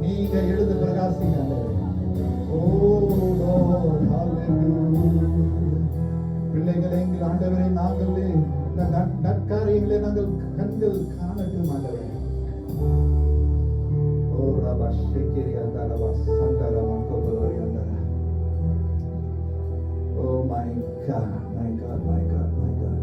நீங்க எழுந்து பிரகாசிங்க ஆண்டவரே. ஓ Lord, hallelujah. பிள்ளைகளை எங்கள் ஆண்டவரே நாங்கள் இந்த நற்காரியங்களை நாங்கள் கண்கள் காணட்டும் ஆண்டவரே. ஓ ரபா ஷெகேரியா தரபா சண்டரா மங்கோபரி அண்டரா. Oh my God, my God, my God, my God.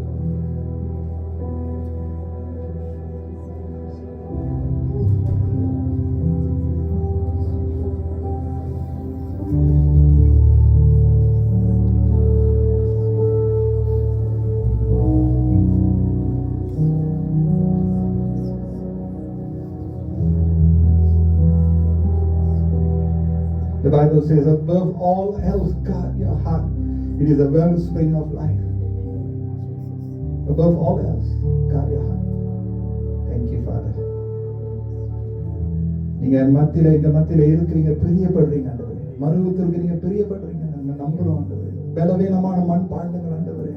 The Bible says, above all else, guard your heart. It is a wellspring of life. Above all else, guard your heart. Thank you, Father. நீங்க எங்க மத்தியில இருக்கிறீங்க, பிரியப்படுறீங்க ஆண்டவரே. மறுபடியும் நீங்க பிரியப்படுறீங்க, நாங்க நம்புறோம் ஆண்டவரே. பலவீனமான மண் பாண்டங்கள் ஆண்டவரே.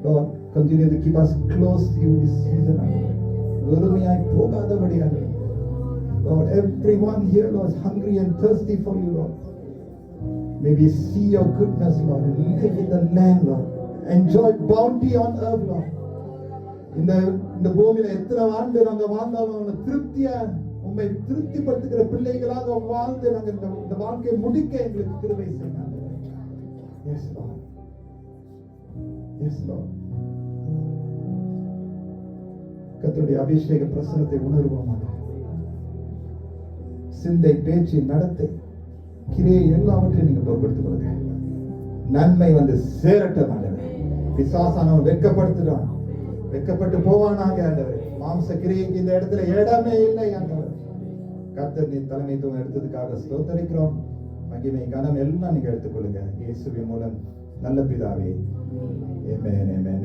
Lord, continue to keep us close to you this season ஆண்டவரே. வெறுமையாய் போகாதபடி ஆண்டவரே. Lord, everyone here, Lord, is hungry and thirsty for you, Lord. May we see your goodness, Lord, and live in the land, Lord. Enjoy bounty on earth, Lord. இந்த பூமியில எத்தனை ஆண்டு நாங்க வாழ்ந்தாலும் திருப்தியா உண்மை திருப்திப்படுத்துகிற பிள்ளைகளாக வாழ்ந்து நாங்க இந்த வாழ்க்கையை முடிக்க எங்களுக்கு கிருபை செய்யுங்க. Yes, Lord. Yes, Lord. கர்த்தருடைய அபிஷேக பிரசன்னத்தை உணர்வோமாக. சிந்தை, பேச்சு, நடத்தை, கிரியை எல்லாவற்றையும் நீங்க பொறுப்படுத்திக் கொள்ளுங்க. நன்மை வந்து சேரட்டும் ஆண்டவரே. பிசாசானவன் வெட்கப்படுத்துறான், வெட்கப்பட்டு போவானாங்க ஆண்டவரே. மாம்ச கிரியைக்கு இந்த இடத்துல இடமே இல்லை ஆண்டவரே. கர்த்தர் நீ தலைமைத்துவம் எடுத்ததுக்காக ஸ்தோத்திரிக்கிறோம். மகிமை கனம் எல்லாம் நீங்க எடுத்துக்கொள்ளுங்க. இயேசுவின் மூலம் நல்ல பிதாவே. ஆமென், ஆமென்.